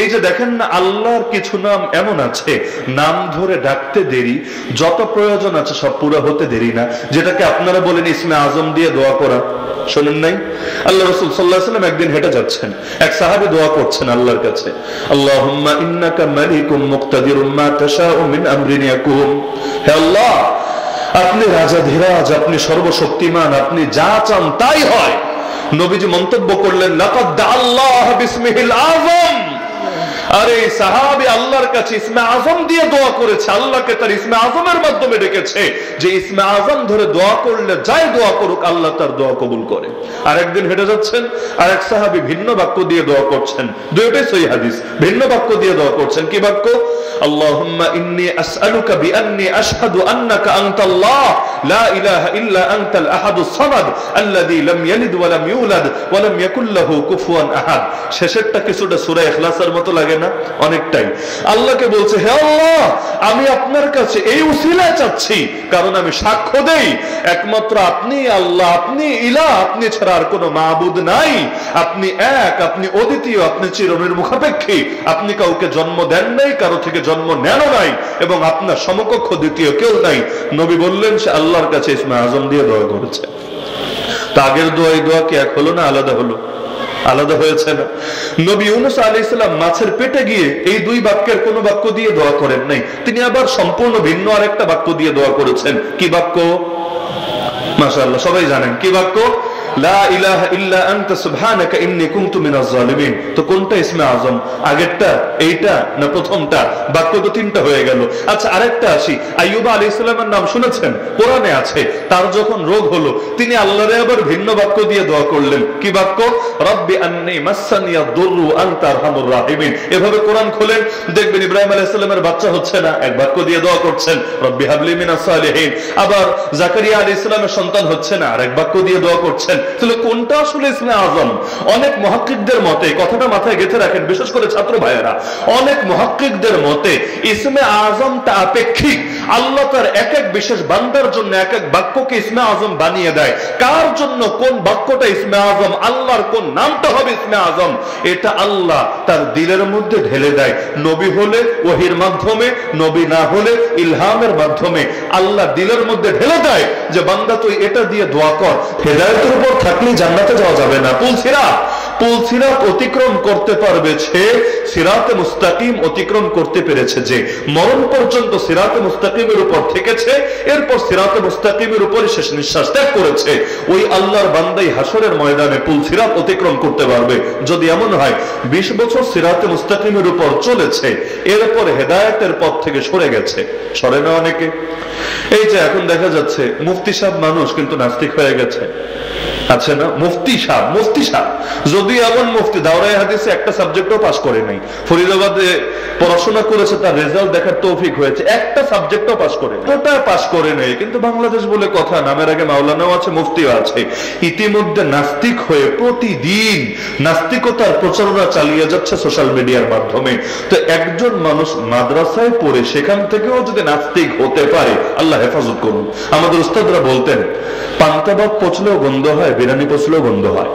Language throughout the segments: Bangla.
এই যে দেখেন না, আল্লাহর কিছু নাম এমন আছে, নাম ধরে ডাকতে দেরি, যত প্রয়োজন আছে সব পুরো হতে দেরি না। যেটাকে আপনারা বলেন ইসমে আজম দিয়ে দোয়া করা, শোনেন নাই? আল্লাহ রাসূল সাল্লাল্লাহু আলাইহি ওয়াসাল্লাম একদিন হেঁটে যাচ্ছেন, এক সাহাবী দোয়া করছেন আল্লাহর কাছে, আল্লাহুম্মা ইন্নাকা মালিকুম মুকতাদিরুম মা তাশাউ মিন আমরিন ইয়াকুম। হে আল্লাহ, আপনি রাজাধিরাজ, আপনি সর্বশক্তিমান, আপনি যা চান তাই হয়। নবীজি মন্তব্য করলেন, লাকাদ দাআল্লাহ বিসমিহিল আযম। আরে সাহাবী আল্লাহর কাছে ইসমে আজম দিয়ে দোয়া করেছে, আল্লাহকে তার ইসমে আজমের মাধ্যমে ডেকেছে যে ইসমে আজম ধরে দোয়া করলে যাই দোয়া করুক আল্লাহ তার দোয়া কবুল করে। আর একদিন হেঁটে যাচ্ছেন, আর এক সাহাবী ভিন্ন বাক্য দিয়ে দোয়া করছেন, দুইটাই সহিহ হাদিস, ভিন্ন বাক্য দিয়ে দোয়া করছেন। কি বাক্য? আল্লাহুম্মা ইন্নী আসআলুকা বিআন্নী আশহাদু আন্নাকা আনতাল্লাহ লা ইলাহা ইল্লা আনতাল আহাদুস সামাদ আল্লাযী লাম ইয়ালিদ ওয়া লাম ইউলাদ ওয়া লাম ইয়াকুল লাহু কুফুয়ান আহাদ। শেষেরটা কিছুটা সূরা ইখলাসের মতো লাগে না? অনেকটাই। আল্লাহকে বলছে, হে আল্লাহ, আমি আপনার কাছে এই উসিলায় চাচ্ছি, কারণ আমি সাক্ষ্য দেই একমাত্র আপনি আল্লাহ, আপনি ইলাহ, আপনি ছাড়া আর কোনো মাবুদ নাই, আপনি এক, আপনি অদ্বিতীয়, আপনি চিরনির্মুখাপেক্ষী, আপনি কাউকে জন্ম দেন নাই, কারো থেকে জন্ম নেন নাই, এবং আপনার সমকক্ষ দ্বিতীয় কেউ নাই। নবী বললেন সে আল্লাহর কাছে ইসমে আজম দিয়ে দোয়া করেছে। তা আগের দোয়া এই দোয়া কি এক হলো না আলাদা হলো? আলাদা হয়েছে না? নবী ইউনূস আলাইহিস সালাম মাছের পেটে গিয়ে এই দুই বাক্যের কোন বাক্য দিয়ে দোয়া করেন নাই, তিনি আবার সম্পূর্ণ ভিন্ন আরেকটা বাক্য দিয়ে দোয়া করেছেন। কি বাক্য? মাশাআল্লাহ, সবাই জানেন কি বাক্য? লা ইলাহা ইল্লা আনতা সুবহানাকা ইন্নী কুনতু মিনাজ জালিমিন। তো কোনটা ইসমে আজম? আগেরটা, এইটা না প্রথমটা? বাক্য তো তিনটা হয়ে গেল। আচ্ছা, আরেকটা আসি। আইয়ুব আলাইহিস সালামের নাম শুনেছেন? কোরআনে আছে। তার যখন রোগ হলো তিনি আল্লাহরে আবার ভিন্ন বাক্য দিয়ে দোয়া করলেন। কি বাক্য? রব্বি আন্নী মাসসানিয়াদ দুররু আনতা আরহামুর রাহিমিন। এভাবে কোরআন খোলেন, দেখবেন ইব্রাহিম আলাইহিস সালামের বাচ্চা হচ্ছে না, এক বাক্য দিয়ে দোয়া করছেন, রব্বি হাবলি মিনাস সালিহিন। আবার জাকারিয়া আলাইহিস সালামের সন্তান হচ্ছে না, আরেক বাক্য দিয়ে দোয়া করছেন। তাহলে কোনটা আসলে ইসমে আজম? অনেক মুহাক্কিকদের মতে, কথাটা মাথায় গেঁথে রাখেন, বিশেষ করে ছাত্র ভাইয়েরা, অনেক মুহাক্কিকদের মতে ইসমে আজমটা আপেক্ষিক। আল্লাহ তার এক এক বিশেষ বান্দার জন্য এক এক বাক্যকে ইসমে আজম বানিয়ে দেয়। কার জন্য কোন বাক্যটা ইসমে আজম, আল্লাহর কোন নামটা হবে ইসমে আজম, এটা আল্লাহ তার দিলের মধ্যে ঢেলে দেয়। নবী হলে ওহীর মাধ্যমে, নবী না হলে ইলহামের মাধ্যমে আল্লাহ দিলের মধ্যে ঢেলে দেয় যে বান্দা তুই এটা দিয়ে দোয়া কর। হেদায়েতের উপর থাকলে জান্নাতে যাওয়া যাবে না। পুল সিরাত অতিক্রম করতে পারবে সে, সিরাতে মুস্তাকিম অতিক্রম করতে পেরেছে যে, মরণ পর্যন্ত সিরাতে মুস্তাকিমের উপর থেকেছে, এরপর সিরাতে মুস্তাকিমের উপর শেষ নিঃশ্বাস ত্যাগ করেছে, ওই আল্লাহর বান্দাই হাসরের ময়দানে পুল সিরাত অতিক্রম করতে পারবে। যদি এমন হয় 20 বছর সিরাতে মুস্তাকিমের উপর চলেছে, এরপর হেদায়েতের পথ থেকে সরে গেছে, সরে না অনেকে। এই যে এখন দেখা যাচ্ছে মুফতি সাহেব মানুষ কিন্তু নাস্তিক হয়ে গেছে, আছে না? মুফতি সাহেব যদি এমন মুফতি দাওরায়ে হাদিসে একটা সাবজেক্টও পাস করে নাই, ফরিদাবাদে পড়াশোনা করেছে, তার রেজাল্ট দেখার তৌফিক হয়েছে, একটা সাবজেক্টও পাস করে নাই, ওটা পাস করে নাই, কিন্তু বাংলাদেশ বলে কথা, নামের আগে মাওলানাও আছে, মুফতিও আছে। ইতিমধ্যে নাস্তিক হয়ে প্রতিদিন নাস্তিকতার প্রচারণা চালিয়ে যাচ্ছে সোশ্যাল মিডিয়ার মাধ্যমে। তো একজন মানুষ মাদ্রাসায় পড়ে সেখান থেকেও যদি নাস্তিক হতে পারে, আল্লাহ হেফাজত করুন। আমাদের উস্তাদরা বলতেন, পান্তাভাত পচলেও গন্ধ হয়, বিরিয়ানি পচলেও গন্ধ হয়,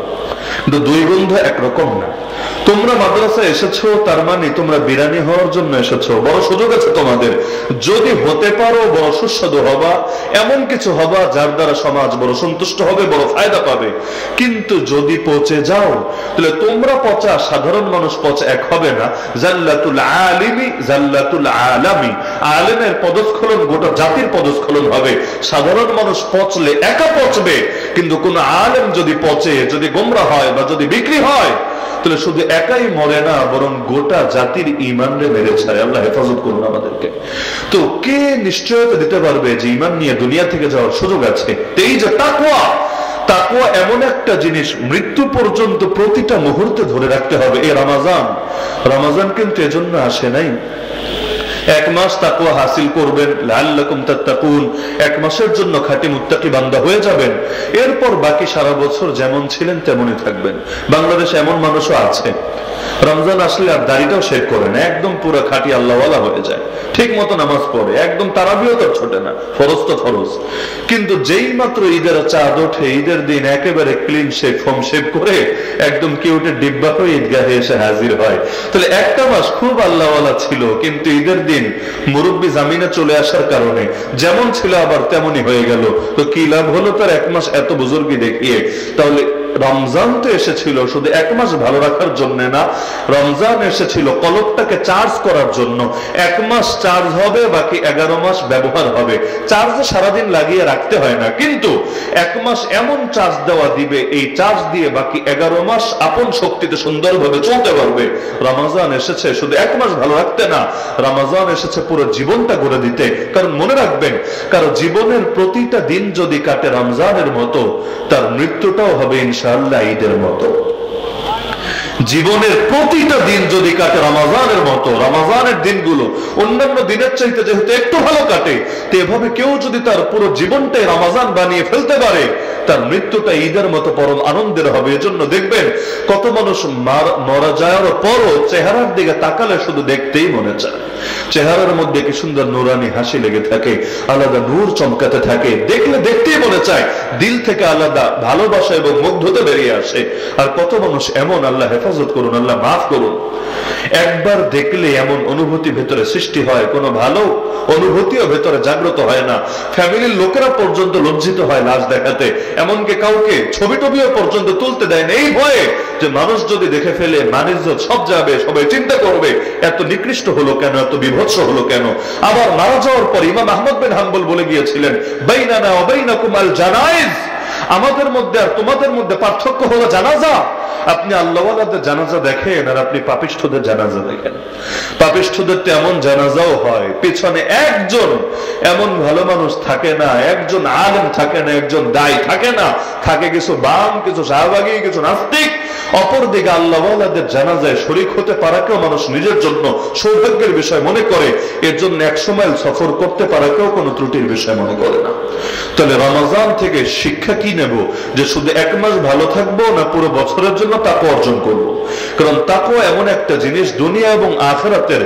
কিন্তু দুই গন্ধ একরকম না। তোমরা মাদ্রাসায় এসেছো তার মানে তোমরা বিরানি হওয়ার জন্য এসেছো, বড় সুযোগ আছে তোমাদের। যদি হতে পারো বড় সুস্বাদু হবা, এমন কিছু হবা যার দ্বারা সমাজ বড় সন্তুষ্ট হবে, বড় ফায়দা পাবে। কিন্তু যদি পচে যাও, তাহলে তোমরা পচা, সাধারণ মানুষ পচা এক হবে না। জাল্লাতুল আলিমি জাল্লাতুল আলামি, আলেমের পদস্খলন গোটা জাতির পদস্খলন হবে। সাধারণ মানুষ পচলে একা পচবে, কিন্তু কোন আলেম যদি পচে, যদি গোমরা হয় বা যদি বিক্রি হয়, তাহলে শুধু একাই মরে না, বরং গোটা জাতির ঈমানরে মেরে ছাড়ে। আল্লাহ হেফাজত করুন আমাদেরকে। তো কে নিশ্চয়তা দিতে পারবে যে ঈমান নিয়ে দুনিয়া থেকে যাওয়ার সুযোগ আছে? এই যে তাকওয়া এমন একটা জিনিস, মৃত্যু পর্যন্ত প্রতিটা মুহূর্তে ধরে রাখতে হবে। এই রমাজান কিন্তু এজন্য আসে নাই এক মাস তাকওয়া হাসিল করবেন, লাআল্লাকুম তাত্তাকুন, এক মাসের জন্য খাঁটি মুত্তাকি বান্দা হয়ে যাবেন। এরপর বাকি সারা বছর যেমন ছিলেন তেমনই থাকবেন। বাংলাদেশে এমন মানুষও আছে রমজান আসলে আর দাড়িটাও শেভ করে না, একদম পুরো খাঁটি আল্লাহওয়ালা হয়ে যায়, ঠিক মতো নামাজ পড়ে, একদম তারাবিও তো ছোটে না, ফরজ তো ফরজ। কিন্তু যেই মাত্র ঈদের চাঁদ ওঠে, ঈদের দিন একেবারে ক্লিন শেভ, হোম শেভ করে একদম কিউটের ডিব্বা হয়ে ঈদগাহে এসে হাজির হয়। তাহলে একটা মাস খুব আল্লাহওয়ালা ছিল, কিন্তু ঈদের দিন মুরব্বী জামিনে চলে আসার কারণে যেমন ছিল আবার তেমনই হয়ে গেল। তো কি লাভ হলো তার এক মাস এত বুজুর্গি দেখিয়ে? তাহলে রমজান তো এসেছিল শুধু এক মাস ভালো রাখার জন্য না, রমজান এসেছিল কলবটাকে চার্জ করার জন্য। এক মাস চার্জ হবে, বাকি 11 মাস ব্যবহার হবে। চার্জে সারাদিন লাগিয়ে রাখতে হয় না, কিন্তু এক মাস এমন চার্জ দেওয়া দিবে, এই চার্জ দিয়ে বাকি 11 মাস আপন শক্তিতে সুন্দরভাবে চলতে পারবে। রমজান এসেছে শুধু এক মাস ভালো রাখতে না, রমজান এসেছে পুরো জীবনটা গড়ে দিতে। কারণ মনে রাখবেন, কারণ জীবনের প্রতিটা দিন যদি কাটে রমজানের মতো, তার মৃত্যুটাও হবে ইনশাআল্লাহ ঈদের মতো। জীবনের প্রতিটা দিন যদি কাটে রমজানের মতো, রমজানের দিনগুলো অন্যান্য দিনের চাইতে যেহেতু একটু ভালো কাটে, তো এভাবে কেউ যদি তার পুরো জীবনটাই রমজান বানিয়ে ফেলতে পারে, তার মৃত্যুটা ঈদের মতো পরম আনন্দের হবে। এজন্য দেখবেন কত মানুষ মারা যাওয়ার পরও চেহারার দিকে তাকালে শুধু দেখতেই মনে চায়, চেহারার মধ্যে কি সুন্দর নুরানি হাসি লেগে থাকে, আলাদা নূর চমকাতে থাকে, দেখলে দেখতেই মনে চায়, দিল থেকে আলাদা ভালোবাসা এবং মুগ্ধতা বেরিয়ে আসে। আর কত মানুষ এমন, আল্লাহ হেফাজত করুন, আল্লাহ মাফ করুন, একবার দেখলে এমন অনুভূতি ভেতরে সৃষ্টি হয়, কোনো ভালো অনুভূতিও ভেতরে জাগ্রত হয় না। ফ্যামিলির লোকেরা পর্যন্ত লজ্জিত হয় লাশ দেখাতে, এমনকি কাউকে ছবি টবিও পর্যন্ত তুলতে দেয় না, এই ভয়ে যে মানুষ যদি দেখে ফেলে মানিজ্জত সব যাবে, সবাই চিন্তা করবে এত নিকৃষ্ট হলো কেন, এত বিভৎস হলো কেন। আবার মারা যাওয়ার পর ইমাম আহমদ বিন হাম্বল বলে গিয়েছিলেন, বাইনানা ওয়া বাইনাকুম আল জানাইজ, আমাদের মধ্যে আর তোমাদের মধ্যে পার্থক্য হলো জানাজা। আপনি আল্লাহওয়ালাদের জানাজা দেখেন আর আপনি পাপিষ্ঠদের জানাজা দেখেন। পাপিষ্ঠদের তো এমন জানাজাও হয়, পিছনে একজন এমন ভালো মানুষ থাকে না, একজন আলেম থাকে না, একজন দায়ী থাকে না, থাকে কিছু বাম, কিছু শাহবাগী, কিছু নাস্তিক। অপরদিকে আল্লাহওয়ালাদের জানাজায় শরীক হতে পারাকেও মানুষ নিজের জন্য সৌভাগ্যের বিষয় মনে করে, এর জন্য 100 মাইল সফর করতে পারাকেও কোনো ত্রুটির বিষয় মনে করে না। তাহলে রমজান থেকে শিক্ষা কি নেব? যে শুধু এক মাস ভালো থাকবো না পুরো বছরের জন্য তাকওয়া অর্জন করব। কারণ তাকওয়া এমন একটা জিনিস, দুনিয়া এবং আখিরাতের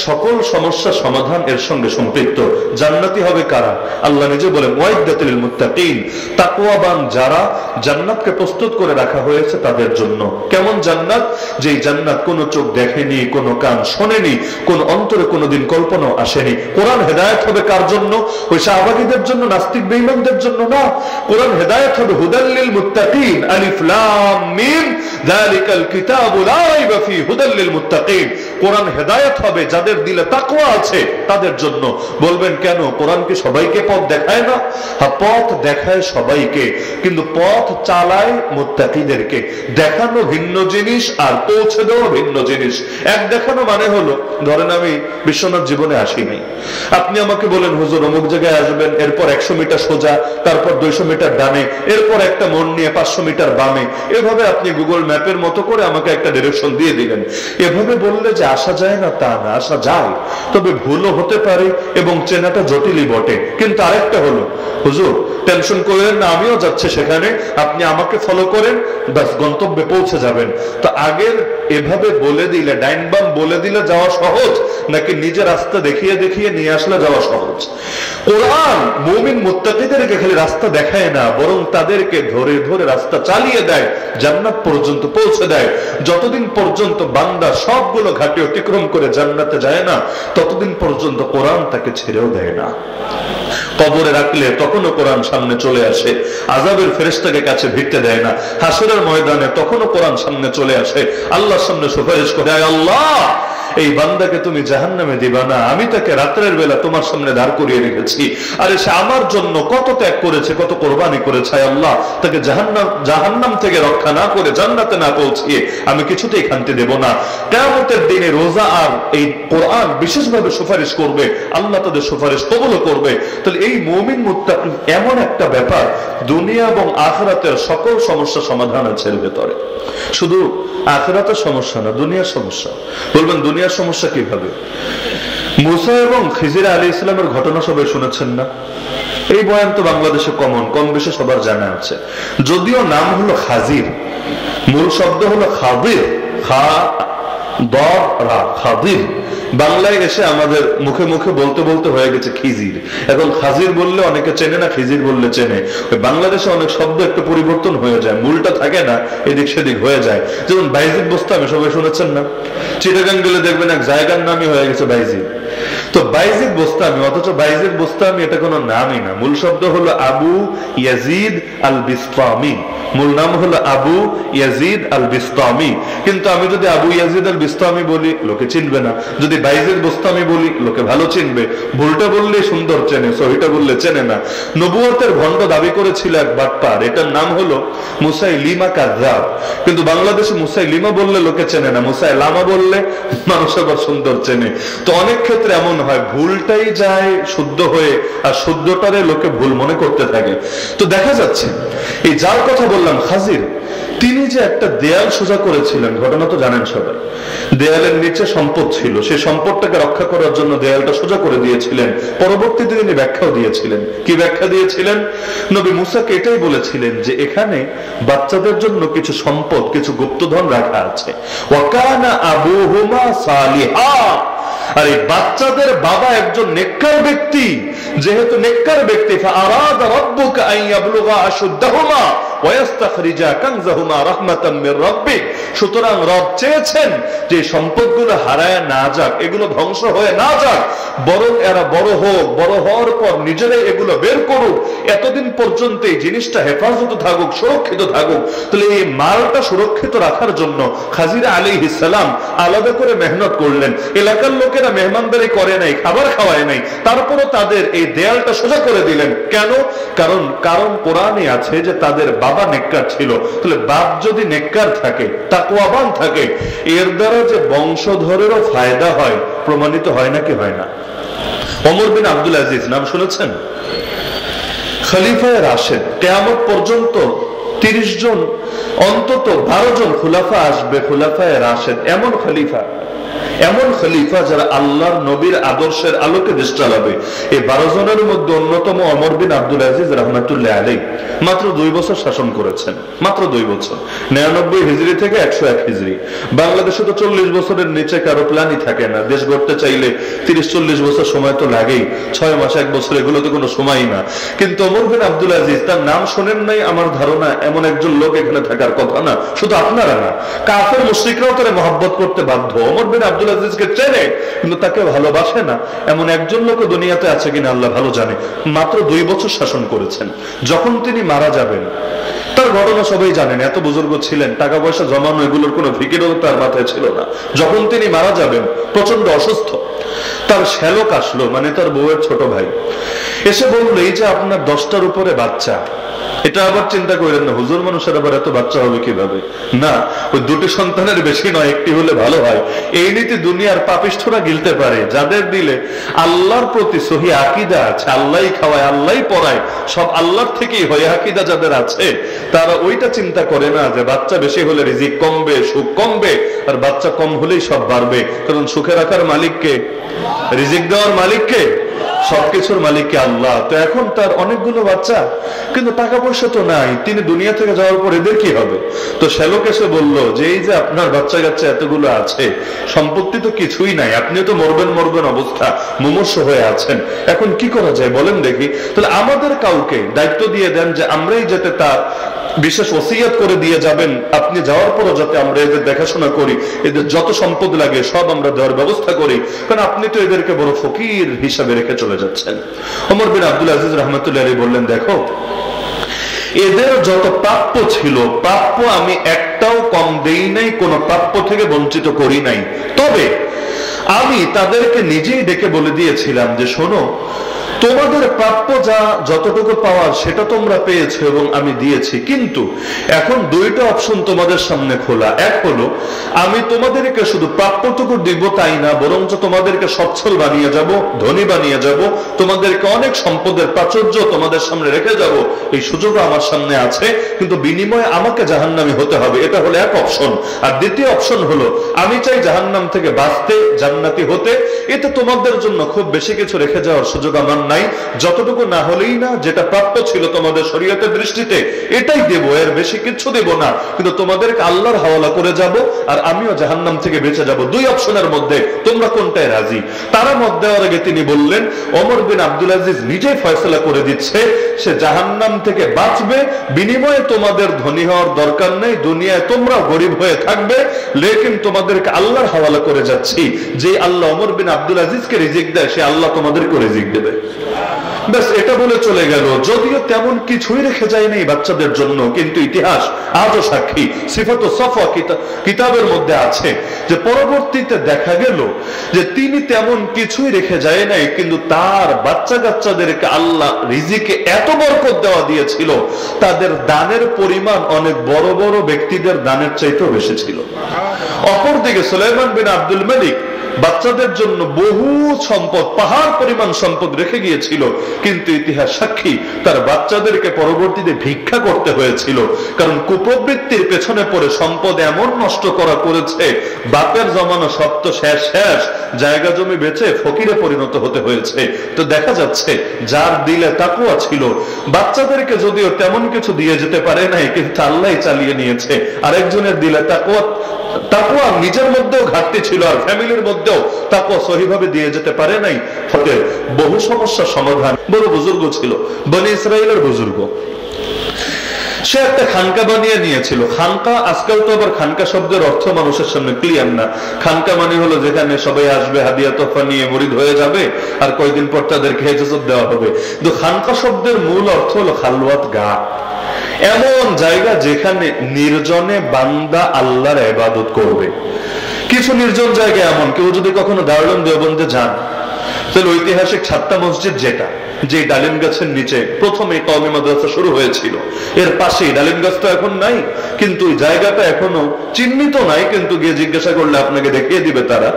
সকল সমস্যা সমাধান এর সঙ্গে সম্পৃক্ত। জান্নাতি হবে কারা? আল্লাহ নিজে বলেন, ওয়াইদাতুল লিল মুত্তাকিন, তাকওয়াবান যারা, জান্নাতকে প্রস্তুত করে রাখা হয়েছে তাদের জন্য। কেমন জান্নাত? যেই জান্নাত কোনো চোখ দেখেনি, কোনো কান শোনেনি, কোন অন্তরে কোনোদিন কল্পনাও আসেনি। কোরআন হেদায়েত হবে কার জন্য? ওই শাহবাগীদের জন্য, নাস্তিক বেঈমানদের জন্য না। কোরআন হেদায়েত হবে হুদাল লিল মুত্তাকিন, আলিফ লাম মিম, যালিকাল কিতাবু লা রাইবা ফীহি হুদাল লিল মুত্তাকিন। কোরআন হেদায়েত হবে যাদের দিলে তাকওয়া আছে তাদের জন্য। বলবেন কেন? কোরআন কি সবাইকে পথ দেখায় না? হ্যাঁ, পথ দেখায় সবাইকে, কিন্তু পথ চালায় মুত্তাকিদেরকে। দেখানো ভিন্ন জিনিস আর পৌঁছে দেওয়া ভিন্ন জিনিস। এক দেখানো মানে হলো, ধরেন আমি বিশ্বনাথ জীবনে আসি নাই, আপনি আমাকে বলেন হুজুর অমুক জায়গায় আসবেন, এরপর 100 মিটার সোজা, তারপর 200 মিটার ডানে, এরপর একটা মোড় নিয়ে 500 মিটার বামে, এভাবে আপনি গুগল ম্যাপের মতো করে আমাকে একটা ডিরেকশন দিয়ে দিলেন। এভাবে বললে যে আসা যায় না তা না, আসা যায়, তবে ভুলও হতে পারে এবং চেনাটা জটিলই বটে। কিন্তু আরেকটা হলো, হুজুর টেনশন করেন না, আমিও যাচ্ছি সেখানে, আপনি আমাকে ফলো করেন, বাস গন্তব্যে পৌঁছে যাবেন। তো আগের এভাবে বলে দিলে, ডাইন বাম বলে দিলে যাওয়া সহজ, নাকি নিজে রাস্তা দেখিয়ে দেখিয়ে নিয়ে আসলে যাওয়া সহজ? কোরআন মুমিন মুত্তাকিদেরকে খালি রাস্তা দেখায় না, বরং তাদেরকে ধরে ধরে রাস্তা চালিয়ে দেয়, জান্নাত পর্যন্ত পৌঁছে দেয়। যতদিন পর্যন্ত বান্দা সবগুলো ঘাটে অতিক্রম করে জান্নাতে যায় না, ততদিন পর্যন্ত কোরআন তাকে ছেড়েও দেয় না। কবরে রাখলে তখনও কোরআন সামনে চলে আসে, আযাবের ফেরেশতাকে কাছে ভিড়তে দেয় না। হাসরের ময়দানে তখনও কোরআন সামনে চলে আসে, আল্লাহর সামনে সুপারিশ করে, আল্লাহ এই বান্দাকে তুমি জাহান্নামে দিবা না, আমি তাকে রাতের বেলা তোমার সামনে দাঁড় করিয়ে রেখেছি, আর সে আমার জন্য কত ত্যাগ করেছে, কত কোরবানি করেছে, আল্লাহ তাকে জাহান্নাম থেকে রক্ষা না করে জান্নাতে না পৌঁছিয়ে আমি কিছুতেই খানতে দেব না। কিয়ামতের দিনে রোজা আর এই কোরআন বিশেষভাবে সুপারিশ করবে, আল্লাহ তাদের সুপারিশ কবুল করবে। তাহলে এই মুমিন মুত্তাকি এমন একটা ব্যাপার, দুনিয়া এবং আখিরাতের সকল সমস্যা সমাধান আছে এর ভেতরে। শুধু আখিরাতের সমস্যা না, দুনিয়ার সমস্যা। বলবেন দুনিয়ার সমস্যা কিভাবে? মুসা এবং খিজির আলাইহিস সালামের ঘটনা সবাই শুনেছেন না? এই বয়ান তো বাংলাদেশে কম বেশি সবার জানা আছে। যদিও নাম হলো খাজির, মূল শব্দ হলো খাদির, খাদির। বাংলায় এসে আমাদের মুখে মুখে বলতে বলতে হয়ে গেছে খিজির। এখন খাজির বললে অনেকে চেনে না, খিজির বললে চেনে। বাংলাদেশে অনেক শব্দ একটু পরিবর্তন হয়ে যায়, মূলটা থাকে না, এদিক সেদিক হয়ে যায়। যেমন বাইজিদ বোস্তামি সবাই শুনেছেন না? চিটাগাং গেলে দেখবেন এক জায়গার নামই হয়ে গেছে বাইজিদ। তো বাইজিদ বোস্তামি, অথচ বাইজিদ বোস্তামি এটা কোনো নামই না। মূল শব্দ হলো আবু ইয়াজিদ আল বিস্তামি, মূল নাম হলো আবু ইয়াজিদ আল বিস্তামি। কিন্তু আমি যদি আবু ইয়াজিদ আল বিস্তামি বলি লোকে চিনবে না, যদি বাইজিদ বোস্তামি বলি লোকে ভালো চিনবে। ভুলটা বললে সুন্দর চেনে, সহিটা বললে চেনে না। নবুয়তের ভণ্ড দাবি করেছিল এক বাটপার, এটার নাম হলো মুসাইলিমা কাযযাব। কিন্তু বাংলাদেশে মুসাইলিমা বললে লোকে চেনে না, মুসাইলামা বললে মানুষ আবার সুন্দর চেনে। তো অনেক ক্ষেত্রে এমন হয়, ভুলটাই যায় শুদ্ধ হয়ে, আর শুদ্ধটারে লোকে ভুল মনে করতে থাকে। তো দেখা যাচ্ছে এই যার কথা বললাম খাজির, তিনি যে একটা দেয়াল সোজা করেছিলেন, ঘটনা তো জানেন সবাই। দেয়ালের নিচে সম্পদ ছিল, সেই সম্পদটাকে রক্ষা করার জন্য দেয়ালটা সোজা করে দিয়েছিলেন। পরবর্তীতে তিনি ব্যাখ্যাও দিয়েছিলেন। কি ব্যাখ্যা দিয়েছিলেন? নবী মুসাকে এটাই বলেছিলেন যে এখানে বাচ্চাদের জন্য কিছু সম্পদ, কিছু গুপ্তধন রাখা আছে। ওয়াকানা আবুহুমা সালিহা, আর এই বাচ্চাদের বাবা একজন নেককার ব্যক্তি। যেহেতু নেককার ব্যক্তি, ফাআরাদা রাব্বুকা আন ইয়াবলুগা আশুদ্দাহুমা ওয়া ইস্তাখরিজা কানজাহুমা রাহমাতাম মির রাব্বিক। সুতরাং রব চেয়েছেন যে সম্পদগুলো হারায় না যাক, এগুলো ধ্বংস হয়ে না যাক, বরং এরা বড় হোক, বড় হওয়ার পর নিজেরাই এগুলো বের করুক। এতদিন পর্যন্ত এই জিনিসটা হেফাজত থাকুক, সুরক্ষিত থাকুক। তাহলে এই মালটা সুরক্ষিত রাখার জন্য খাজির আলাইহিস সালাম আলাদা করে মেহনত করলেন। এলাকার লোকেরা মেহমানদারি করে নাই, খাবার খাওয়ায় নাই, তারপরও তাদের এই দেয়ালটা সোজা করে দিলেন। কেন? কারণ কোরআনে আছে যে তাদের বাবা নেককার ছিল। তাহলে বাপ যদি নেককার থাকে, তাকওয়াবান থাকে, এর দ্বারা যে বংশধরেরও ফায়দা হয়, প্রমাণিত হয় নাকি হয় না? ওমর বিন আব্দুল আজিজ নাম শুনেছেন? খলিফায়ে রাশেদ। কিয়ামত পর্যন্ত 30 জন, অন্তত 12 জন খুলাফা আসবে, খুলাফায়ে রাশেদ। এমন খলিফা যারা আল্লাহর নবীর আদর্শের আলোকে দেশ চালাবে। এই 12 জনের মধ্যে অন্যতম ওমর বিন আব্দুল আজিজ রাহমাতুল্লাহ আলাইহি। মাত্র 2 বছর শাসন করেছেন, মাত্র 2 বছর। 99 হিজরি থেকে 101 হিজরি। বাংলাদেশে তো 40 বছরের নিচে কারো প্ল্যানই থাকে না। দেশ গড়তে চাইলে 30-40 বছর সময় তো লাগেই, 6 মাস 1 বছর এগুলো তো কোনো সময়ই না। কিন্তু ওমর বিন আব্দুল আজিজ, তার নাম শোনেন নাই? আমার ধারণা এমন একজন লোক এখানে থাকার কথা না। শুধু আপনারা না, কাফের মুশরিকরাও তারে মহব্বত করতে বাধ্য। ওমর বিন আব্দুল আজিজকে চেনে কিন্তু তাকে ভালোবাসে না, এমন একজন লোক দুনিয়াতে আছে কিনা আল্লাহ ভালো জানে। মাত্র 2 বছর শাসন করেছেন। যখন তিনি মারা যাবেন, তার ঘটনা সবাই জানেন। এত বুজুর্গ ছিলেন, টাকা পয়সা জমানো এগুলোর কোনো ফিকিরও তার মাথায় ছিল না। যখন তিনি মারা যাবেন, প্রচন্ড অসুস্থ, তার শ্যালক আসলো, মানে তার বউয়ের ছোট ভাই, এসে বললো এই যে আপনার 10টার উপরে বাচ্চা। এটা আবার চিন্তা করেন না, হুজুর মানুষের আবার এত বাচ্চা হবে কিভাবে? না, ওই 2টি সন্তানের বেশি নয়, একটি হলে ভালো হয়। এই নীতি দুনিয়ার পাপিষ্ঠরা গিলতে পারে, যাদের দিলে আল্লাহর প্রতি সহি আকীদা আছে, আল্লাহই খাওয়ায়, আল্লাহই পড়ায়, সব আল্লাহর থেকেই হয় আকীদা যাদের আছে, তারা ওইটা চিন্তা করে না যে বাচ্চা বেশি হলে রিজিক কমবে, সুখ কমবে, আর বাচ্চা কম হলেই সব বাড়বে। কারণ সুখে রাখার মালিককে, রিজিক দেওয়ার মালিককে, সবকিছুর মালিককে আল্লাহ। তো এখন তার অনেকগুলো বাচ্চা, কিন্তু টাকা পয়সা তো নাই। তিনি দুনিয়া থেকে যাওয়ার পর এদের কি হবে? তো শ্যালক এসে বললো যে এই যে আপনার বাচ্চা কাচ্চা এতগুলো আছে, সম্পত্তি তো কিছুই নাই, আপনিও তো মরবেন অবস্থা, মুমূর্ষ হয়ে আছেন, এখন কি করা যায় বলেন দেখি। তাহলে আমাদের কাউকে দায়িত্ব দিয়ে দেন যে আমরাই যাতে তার বিশেষ ওসিয়ত করে দিয়ে যাবেন, আপনি যাওয়ার পরও যাতে আমরা এদের দেখাশোনা করি, এদের যত সম্পদ লাগে সব আমরা দেওয়ার ব্যবস্থা করি, কারণ আপনি তো এদেরকে বড় ফকির হিসাবে রেখে চলে যাচ্ছেন। ওমর বিন আব্দুল আজিজ রাহমাতুল্লাহ আলাইহি বললেন, দেখো এদের যত প্রাপ্য ছিল, প্রাপ্য আমি একটাও কম দেই নাই, কোন প্রাপ্য থেকে বঞ্চিত করি নাই। তবে আমি তাদেরকে নিজেই ডেকে বলে দিয়েছিলাম যে শোনো, তোমাদের প্রাপ্য যা যতটুকু পাওয়ার সেটা তোমরা পেয়েছো এবং আমি দিয়েছি, কিন্তু এখন দুইটা অপশন তোমাদের সামনে খোলা। এক হলো আমি তোমাদেরকে শুধু প্রাপ্যটুকু দিব তাই না, বরঞ্চ তোমাদেরকে সচ্ছল বানিয়ে যাব, ধনী বানিয়ে যাব, তোমাদেরকে অনেক সম্পদের প্রাচুর্য তোমাদের সামনে রেখে যাব, এই সুযোগও আমার সামনে আছে, কিন্তু বিনিময়ে আমাকে জাহান্নামী হতে হবে। এটা হলো এক অপশন। আর দ্বিতীয় অপশন হলো আমি চাই জাহান্নাম থেকে বাঁচতে, জান্নাতি হতে, এতে তোমাদের জন্য খুব বেশি কিছু রেখে যাওয়ার সুযোগ আমার নাই, যতটুকু না হলেই না যেটা প্রাপ্য ছিল তোমাদের শরীয়তের দৃষ্টিতে এটাই দেব, এর বেশি কিছু দেব না, কিন্তু তোমাদেরকে আল্লাহর হাওয়ালা করে যাব আর আমিও জাহান্নাম থেকে বেঁচে যাব। দুই অপশনের মধ্যে তোমরা কোনটায় রাজি? তারা মত দেওয়ার আগে তিনি বললেন, ওমর বিন আব্দুল আজিজ নিজেই ফয়সালা করে দিচ্ছে, সে জাহান্নাম থেকে বাঁচবে, বিনিময়ে তোমাদের ধনী হওয়ার দরকার নেই, দুনিয়ায় তোমরা গরিব হয়ে থাকবে, লেকিন তোমাদেরকে আল্লাহর হাওয়ালা করে যাচ্ছি। যে আল্লাহ ওমর বিন আব্দুল আজিজকে রিজিক দেয় সে আল্লাহ তোমাদেরকে রিজিক দেবে। ব্যাস, এটা বলে চলে গেল। যদিও তেমন কিছুই রেখে যায় নাই বাচ্চাদের জন্য, কিন্তু ইতিহাস আজও সাক্ষী, সিফাত ও সফা কিতাবের মধ্যে আছে যে পরবর্তীতে দেখা গেল যে তিনি তেমন কিছুই রেখে যায় নাই, কিন্তু তার বাচ্চা কাচ্চাদেরকে আল্লাহ রিজিকে এত বরকত দেওয়া দিয়েছিল, তাদের দানের পরিমাণ অনেক বড় বড় ব্যক্তিদের দানের চাইতেও বেশি ছিল। অপরদিকে সুলাইমান বিন আব্দুল মালিক বাচ্চাদের জন্য বহু সম্পদ, পাহাড় পরিমাণ সম্পদ রেখে গিয়েছিল, কিন্তু ইতিহাস সাক্ষী তার বাচ্চাদেরকে পরবর্তীতে ভিক্ষা করতে হয়েছিল, কারণ কুপ্রবৃত্তির পেছনে পড়ে সম্পদ এমন নষ্ট করা করেছে, বাপের জমানো সব তো শেষ, জায়গা জমি বেচে ফকিরে পরিণত হতে হয়েছে। তো দেখা যাচ্ছে যার দিলে তাকওয়া ছিল, বাচ্চাদেরকে যদিও তেমন কিছু দিয়ে যেতে পারে নাই, কিন্তু আল্লাহ চালিয়ে নিয়েছে। আরেকজনের দিলে তাকওয়া নিজের মধ্যেও ঘাটতি ছিল, আর ফ্যামিলির মধ্যেও তাকওয়া সহিভাবে দিয়ে যেতে পারে নাই, ফলে বহু সমস্যার সমাধান। বড় বুজুর্গ ছিল, বনি ইসরাইলের বুজুর্গ, সে একটা খানকা বানিয়ে নিয়েছিল। খানকা, আজকাল তো আবার খানকা শব্দের অর্থ মানুষের সামনে ক্লিয়ার না। খানকা মানে হলো যেখানে সবাই আসবে, হাদিয়া তোফা নিয়ে মুরিদ হয়ে যাবে, আর কয়েকদিন পর তাদেরকে হেফাজত দেওয়া হবে। কিন্তু খানকা শব্দের মূল অর্থ হলো খালওয়াত গা, এমন জায়গা যেখানে নির্জনে বান্দা আল্লাহর ইবাদত করবে। কিছু নির্জন জায়গা এমন, কেউ যদি কখনো দারুল দেওবন্দে যান, তাহলে ঐতিহাসিক ছাত্তা মসজিদ, যেটা যে ডালিম গাছের নিচে প্রথমে কওমি মাদ্রাসা শুরু হয়েছিল, এর পাশেই ডালিম গাছটা এখন নাই, কিন্তু জায়গাটা এখনো চিহ্নিত নাই, কিন্তু গিয়ে জিজ্ঞাসা করলে আপনাকে দেখিয়ে দিবে তারা।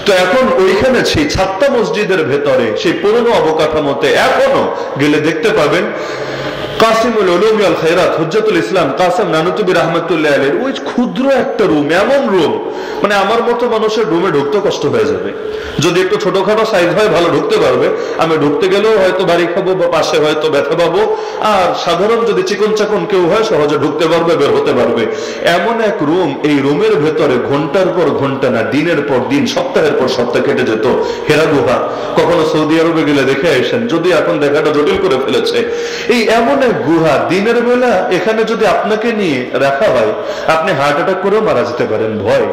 তো এখন ওইখানে সেই ছাত্তা মসজিদের ভেতরে সেই পুরনো অবকাঠামোতে এখনো গেলে দেখতে পাবেন কাসিমুল উলুম ওয়াল খায়রাত হুজ্জাতুল ইসলাম কাসেম নানুতুবি রাহমাতুল্লাহ আলাইহির ওই ক্ষুদ্র একটা রুম, এমন রুম মানে আমার মতো মানুষের রুমে ঢুকতে কষ্ট হয়ে যাবে। যদি একটু ছোটখাটো সাইজ হয় ভালো ঢুকতে পারবে, আমি ঢুকতে গেলেও হয়তো বাড়ি খাবো বা পাশে হয়তো ব্যথা পাবো, আর সাধারণ যদি চিকন চাকন কেউ হয় সহজে ঢুকতে পারবে, বের হতে পারবে। এমন এক রুম, এই রুমের ভেতরে ঘন্টার পর ঘন্টা না, দিনের পর দিন, সপ্তাহের পর সপ্তাহ কেটে যেত। হেরা গুহা কখনো সৌদি আরবে গেলে দেখে আসেন, যদি এখন দেখাটা জটিল করে ফেলেছে। এই এমন এক গুহা, দিনের বেলা এখানে যদি আপনাকে নিয়ে রাখা হয়, আপনি হার্ট অ্যাটাক করেও মারা যেতে পারেন। ভয়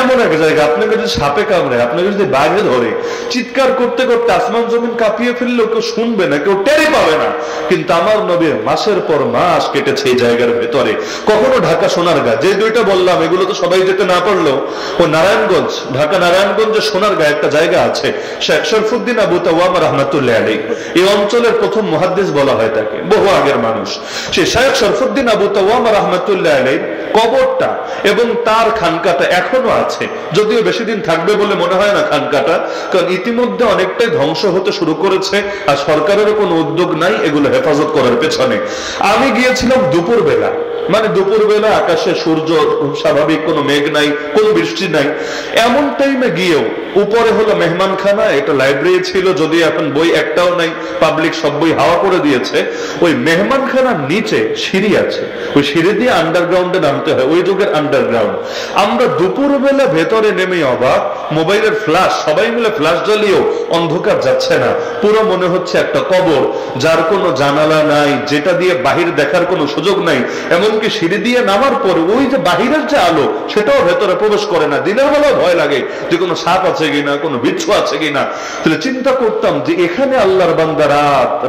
এমন এক জায়গা, আপনাকে যদি সাপে কামড়ে, আপনাকে যদি বাইরে ধরে, চিৎকার করতে করতে আসমান জমিন কাঁপিয়ে ফেললেও কেউ শুনবে না, কেউ টেরি পাবে না। কিন্তু আমার নবীর মাসের পর মাস কেটেছে এই জায়গার ভেতরে। কখনো ঢাকা সোনারগাঁ, যে দুইটা বললাম এগুলো তো সবাই যেতে না পারলেও, ও নারায়ণগঞ্জ, ঢাকা নারায়ণগঞ্জে সোনারগাঁ একটা জায়গা আছে, শেখ শরফুদ্দিন আবু তাওয়াম রাহমাতুল্লাহ আলাইহি, এই অঞ্চলের প্রথম মুহাদ্দিস বলা হয় তাকে, বহু আগের মানুষ। সেই শেখ শরফুদ্দিন আবু তাওয়াম রাহমাতুল্লাহ আলাইহি কবরটা এবং তার খানকাটা এখনো আছে, যদিও বেশি দিন থাকবে বলে মনে হয় না খানকাটা, কারণ ইতিমধ্যে অনেকটাই ধ্বংস হতে শুরু করেছে, আর সরকারেরও কোনো উদ্যোগ নাই এগুলো হেফাজত করার পেছনে। আমি গিয়েছিলাম দুপুর বেলা, মানে দুপুর বেলা আকাশে সূর্য, স্বাভাবিক কোনো মেঘ নাই, কোনো বৃষ্টি নাই, এমন টাইমে গিয়েও উপরে হলো মেহমানখানা, এটা লাইব্রেরি ছিল, যদি এখন বই একটাও নাই, পাবলিক সব বই হাওয়া করে দিয়েছে। ওই মেহমানখানার নিচে সিঁড়ি আছে, ওই সিঁড়ি দিয়ে আন্ডারগ্রাউন্ডে নামতে হয়, ওই যুগের আন্ডারগ্রাউন্ড। আমরা দুপুর বেলা ভেতরে নেমে অবাক, মোবাইলের ফ্ল্যাশ, সবাই মিলে ফ্ল্যাশ জ্বালিয়েও অন্ধকার যাচ্ছে না, পুরো মনে হচ্ছে একটা কবর, যার কোনো জানালা নাই, যেটা দিয়ে বাহির দেখার কোনো সুযোগ নাই। এমনকি সিঁড়ি দিয়ে নামার পরে ওই যে বাহিরের যে আলো, সেটাও ভেতরে প্রবেশ করে না। দিনের বেলাও ভয় লাগে যে কোনো সাপ আছে কিনা, কোনো বিচ্ছু আছে কিনা। তাহলে চিন্তা করতাম যে এখানে আল্লাহর বান্দা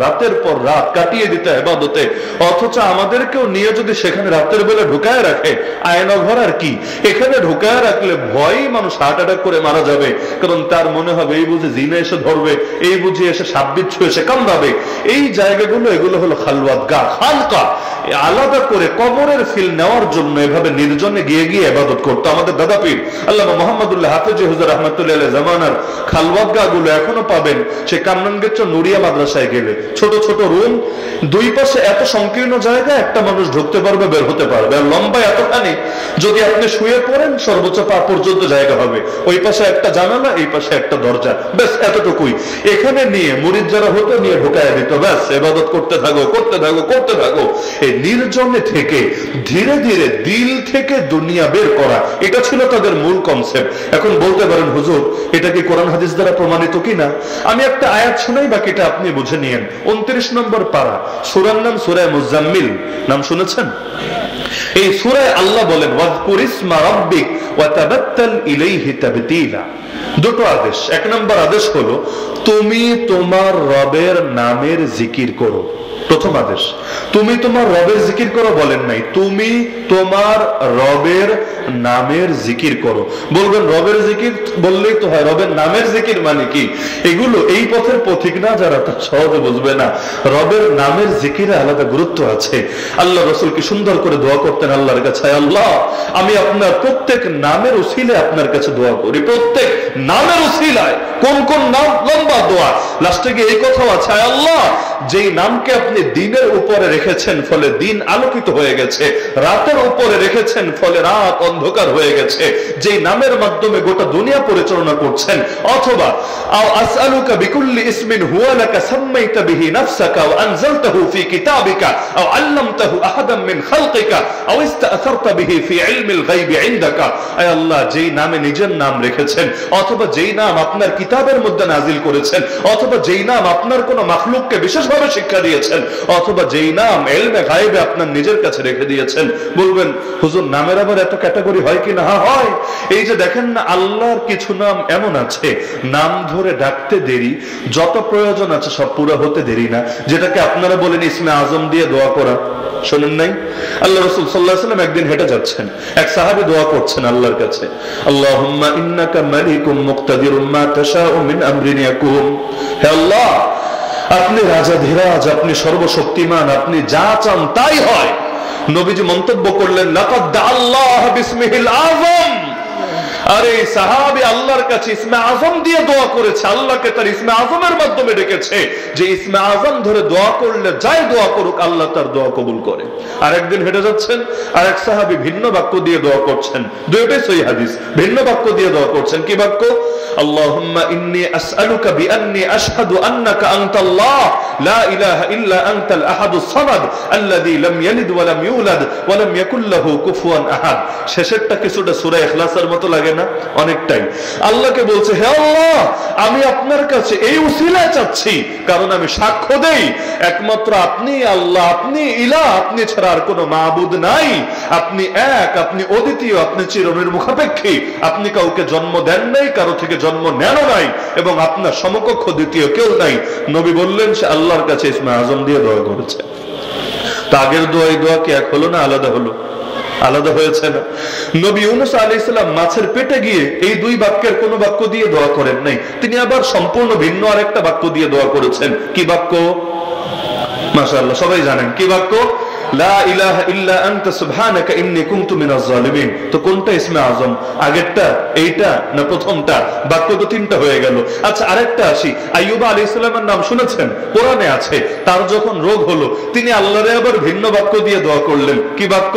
রাতের পর রাত কাটিয়ে দিতে ইবাদতে, অথচ আমাদেরকেও নিয়ে যদি সেখানে রাতের বেলা ঢুকায় রাখে, আয়না ঘর আর কি, এখানে ঢুকায় রাখলে ভয়ই মানুষ হার্ট অ্যাটাক করে মারা যাবে। কারণ তার মনে হবে এই বুঝে জিনে এসে ধরবে, এই বুঝে এসে সাপ বিচ্ছু এসে কামড়াবে। এই জায়গাগুলো এগুলো হলো খালওয়াত গা, খানকা। আলাদা করে কবরের ফিল নেওয়ার জন্য এভাবে নির্জনে গিয়ে গিয়ে ইবাদত করতো আমাদের দাদা পীর আল্লামা মুহাম্মদুল্লাহ হাফেজ হুজুর রাহমাতুল্লাহ আলাইহি জামানার খালওয়াত গা গুলো এখনো পাবেন। সে কামরাঙ্গীরচর নুরিয়া মাদ্রাসায় গেলে ছোট ছোট রুম, দুই পাশে এত সংকীর্ণ জায়গা, একটা মানুষ ঢুকতে পারবে, বের হতে পারবে। আর লম্বা এতখানি, যদি আপনি শুয়ে পড়েন সর্বোচ্চ পা পর্যন্ত জায়গা হবে। ওই পাশে একটা জানালা, এই পাশে একটা দরজা, ব্যাস এতটুকুই। এখানে নিয়ে মুরিদ যারা হতো নিয়ে ঢুকায় দিত, ব্যাস ইবাদত করতে থাকো করতে থাকো করতে থাকো। এই নির্জনে থেকে ধীরে ধীরে দিল থেকে দুনিয়া বের করা, এটা ছিল তাদের মূল কনসেপ্ট। এখন বলতে পারেন হুজুর এটা কি কোরআন হাদিস দ্বারা প্রমাণিত কিনা? আমি একটা আয়াত শুনাই, বাকিটা আপনি বুঝে নিয়েন। 29 নম্বর পারা, সূরার নাম সূরা মুজাম্মিল, নাম শুনেছেন? এই সূরায় আল্লাহ বলেন ওয়াযকুর ইসমা রাব্বিক ওয়া তাবাত্তাল ইলাইহি তাবতীলা। দুটো আদেশ। এক নম্বর আদেশ হলো তুমি তোমার রবের নামের জিকির করো। প্রথম আদেশ, তুমি তোমার রবের জিকির করো বলেন নাই, তুমি তোমার রবের নামের জিকির করো। বলবেন রবের জিকির বললেই তো হয়, রবের নামের জিকির মানে কি? এগুলো এই পথের পথিক না যারা, তা সহজে বুঝবে না। রবের নামের জিকিরে আলাদা গুরুত্ব আছে। আল্লাহ রাসূল কি সুন্দর করে দোয়া করতেন আল্লাহর কাছে, আল্লাহ আমি আপনার প্রত্যেক নামের উসিলায় আপনার কাছে দোয়া করি, প্রত্যেক নামের উসিলায়। কোন কোন নাম? লম্বা দোয়া। লাস্টে গিয়ে এই কথাও আছে, আল্লাহ যেই নামকে আপনি দিনের উপরে রেখেছেন ফলে দিন আলোকিত হয়ে গেছে, রাতের উপরে রেখেছেন ফলে রাত অন্ধকার হয়ে গেছে, যেই নামের মাধ্যমে গোটা দুনিয়া পরিচালনা করছেন। অথবা আও আসআলুকা বিকুল্লি ইসমিন হুয়া লাকা সাম্মাইতা বিহি নাফসাকা ওয়া আনজালতাহু ফি কিতাবিকা আও আল্লামতাহু আহাদাম মিন খালকিকা আও ইসতাআসারতা বিহি ফি ইলমিল গায়বি ইনদাকা। আয় আল্লাহ যেই নামে নিজের নাম রেখেছেন, অথবা যেই নাম আপনার কিতাবের মধ্যে নাজিল করেছেন, অথবা যেই নাম আপনার কোন মাখলুককে বিশেষভাবে শিক্ষা দিয়েছেন, অথবা যেই নাম ইলমে গায়বে আপনার নিজের কাছে রেখে দিয়েছেন। বলবেন হুজুর নামের আবার এত ক্যাটাগরি হয় কি না? হয়। এই যে দেখেন না, আল্লাহর কিছু নাম এমন আছে নাম ধরে ডাকতে দেরি, যত প্রয়োজন আছে সব পুরো হতে দেরি না, যেটাকে আপনারা বলেন ইসমে আজম দিয়ে দোয়া করা। শোনেন নাই? আল্লাহ রাসূল সাল্লাল্লাহু আলাইহি ওয়াসাল্লাম একদিন হেঁটে যাচ্ছেন, এক সাহাবী দোয়া করছেন আল্লাহর কাছে, আল্লাহুম্মা ইন্নাকা মালিকুম মুক্তাদিরুম মা তাশাউ মিন আমরিন ইয়াকুম। হে আল্লাহ আপনি রাজাধিরাজ, আপনি সর্বশক্তিমান, আপনি যা চান তাই হয়। নবীজি মন্তব্য করলেন লাকাদ দাআল্লাহ বিসমিহিল আযম। আরে সাহাবী আল্লাহর কাছে ইসমে আজম দিয়ে দোয়া করেছে, আল্লাহকে তার ইসমে আজমের মাধ্যমে ডেকেছে, যে ইসমে আজম ধরে দোয়া করলে যাই দোয়া করুক আল্লাহ তার দোয়া কবুল করে। আর একদিন হেঁটে যাচ্ছেন, আর এক সাহাবী ভিন্ন বাক্য দিয়ে দোয়া করছেন, দুটোই সহিহ হাদিস, ভিন্ন বাক্য দিয়ে দোয়া করছেন। কি বাক্য? আল্লাহুম্মা ইন্নী আসআলুকা বিআন্নী আশহাদু আন্নাকা আনতাল্লাহ লা ইলাহা ইল্লা আনতাল আহাদুস সামাদ আল্লাযী লাম ইয়ালিদ ওয়া লাম ইউলাদ ওয়া লাম ইয়াকুল লাহু কুফুয়ান আহাদ। শেষেরটা কিছুটা সূরা ইখলাসের মতো লাগে না? অনেকটাই। আল্লাহকে বলছে, হে আল্লাহ আমি আপনার কাছে এই উসিলায় চাচ্ছি, কারণ আমি সাক্ষ্য দেই একমাত্র আপনি আল্লাহ, আপনি ইলাহ, আপনি ছাড়া আর কোনো মাবুদ নাই। আপনি এক, আপনি অদ্বিতীয়, আপনি চিরনির্মুখাপেক্ষী, আপনি কাউকে জন্ম দেন নাই, কারো থেকে জন্ম নেনও নাই, এবং আপনার সমকক্ষ দ্বিতীয় কেউ নাই। নবী বললেন সে আল্লাহর কাছে ইসমে আজম দিয়ে দোয়া করেছে। তা আগের দোয়া এই দোয়া কি এক হলো না আলাদা হলো? আলাদা হয়েছে না? নবী ইউনূস আলাইহিস সালাম মাছের পেটে গিয়ে এই দুই বাক্যের কোন বাক্য দিয়ে দোয়া করেন নাই, তিনি আবার সম্পূর্ণ ভিন্ন আরেকটা বাক্য দিয়ে দোয়া করেছেন। কি বাক্য? মাশাআল্লাহ সবাই জানেন কি বাক্য? লা ইলাহা ইল্লা আনতা সুবহানাকা ইন্নী কুনতু মিনাজ জালিমিন। তো কোনটা ইসমে আজম? আগেরটা, এইটা না প্রথমটা? বাক্য তো তিনটা হয়ে গেল। আচ্ছা আরেকটা আসি, আইয়ুব আলাইহিস সালামের নাম শুনেছেন? কোরআনে আছে। তার যখন রোগ হলো তিনি আল্লাহরে আবার ভিন্ন বাক্য দিয়ে দোয়া করলেন। কি বাক্য?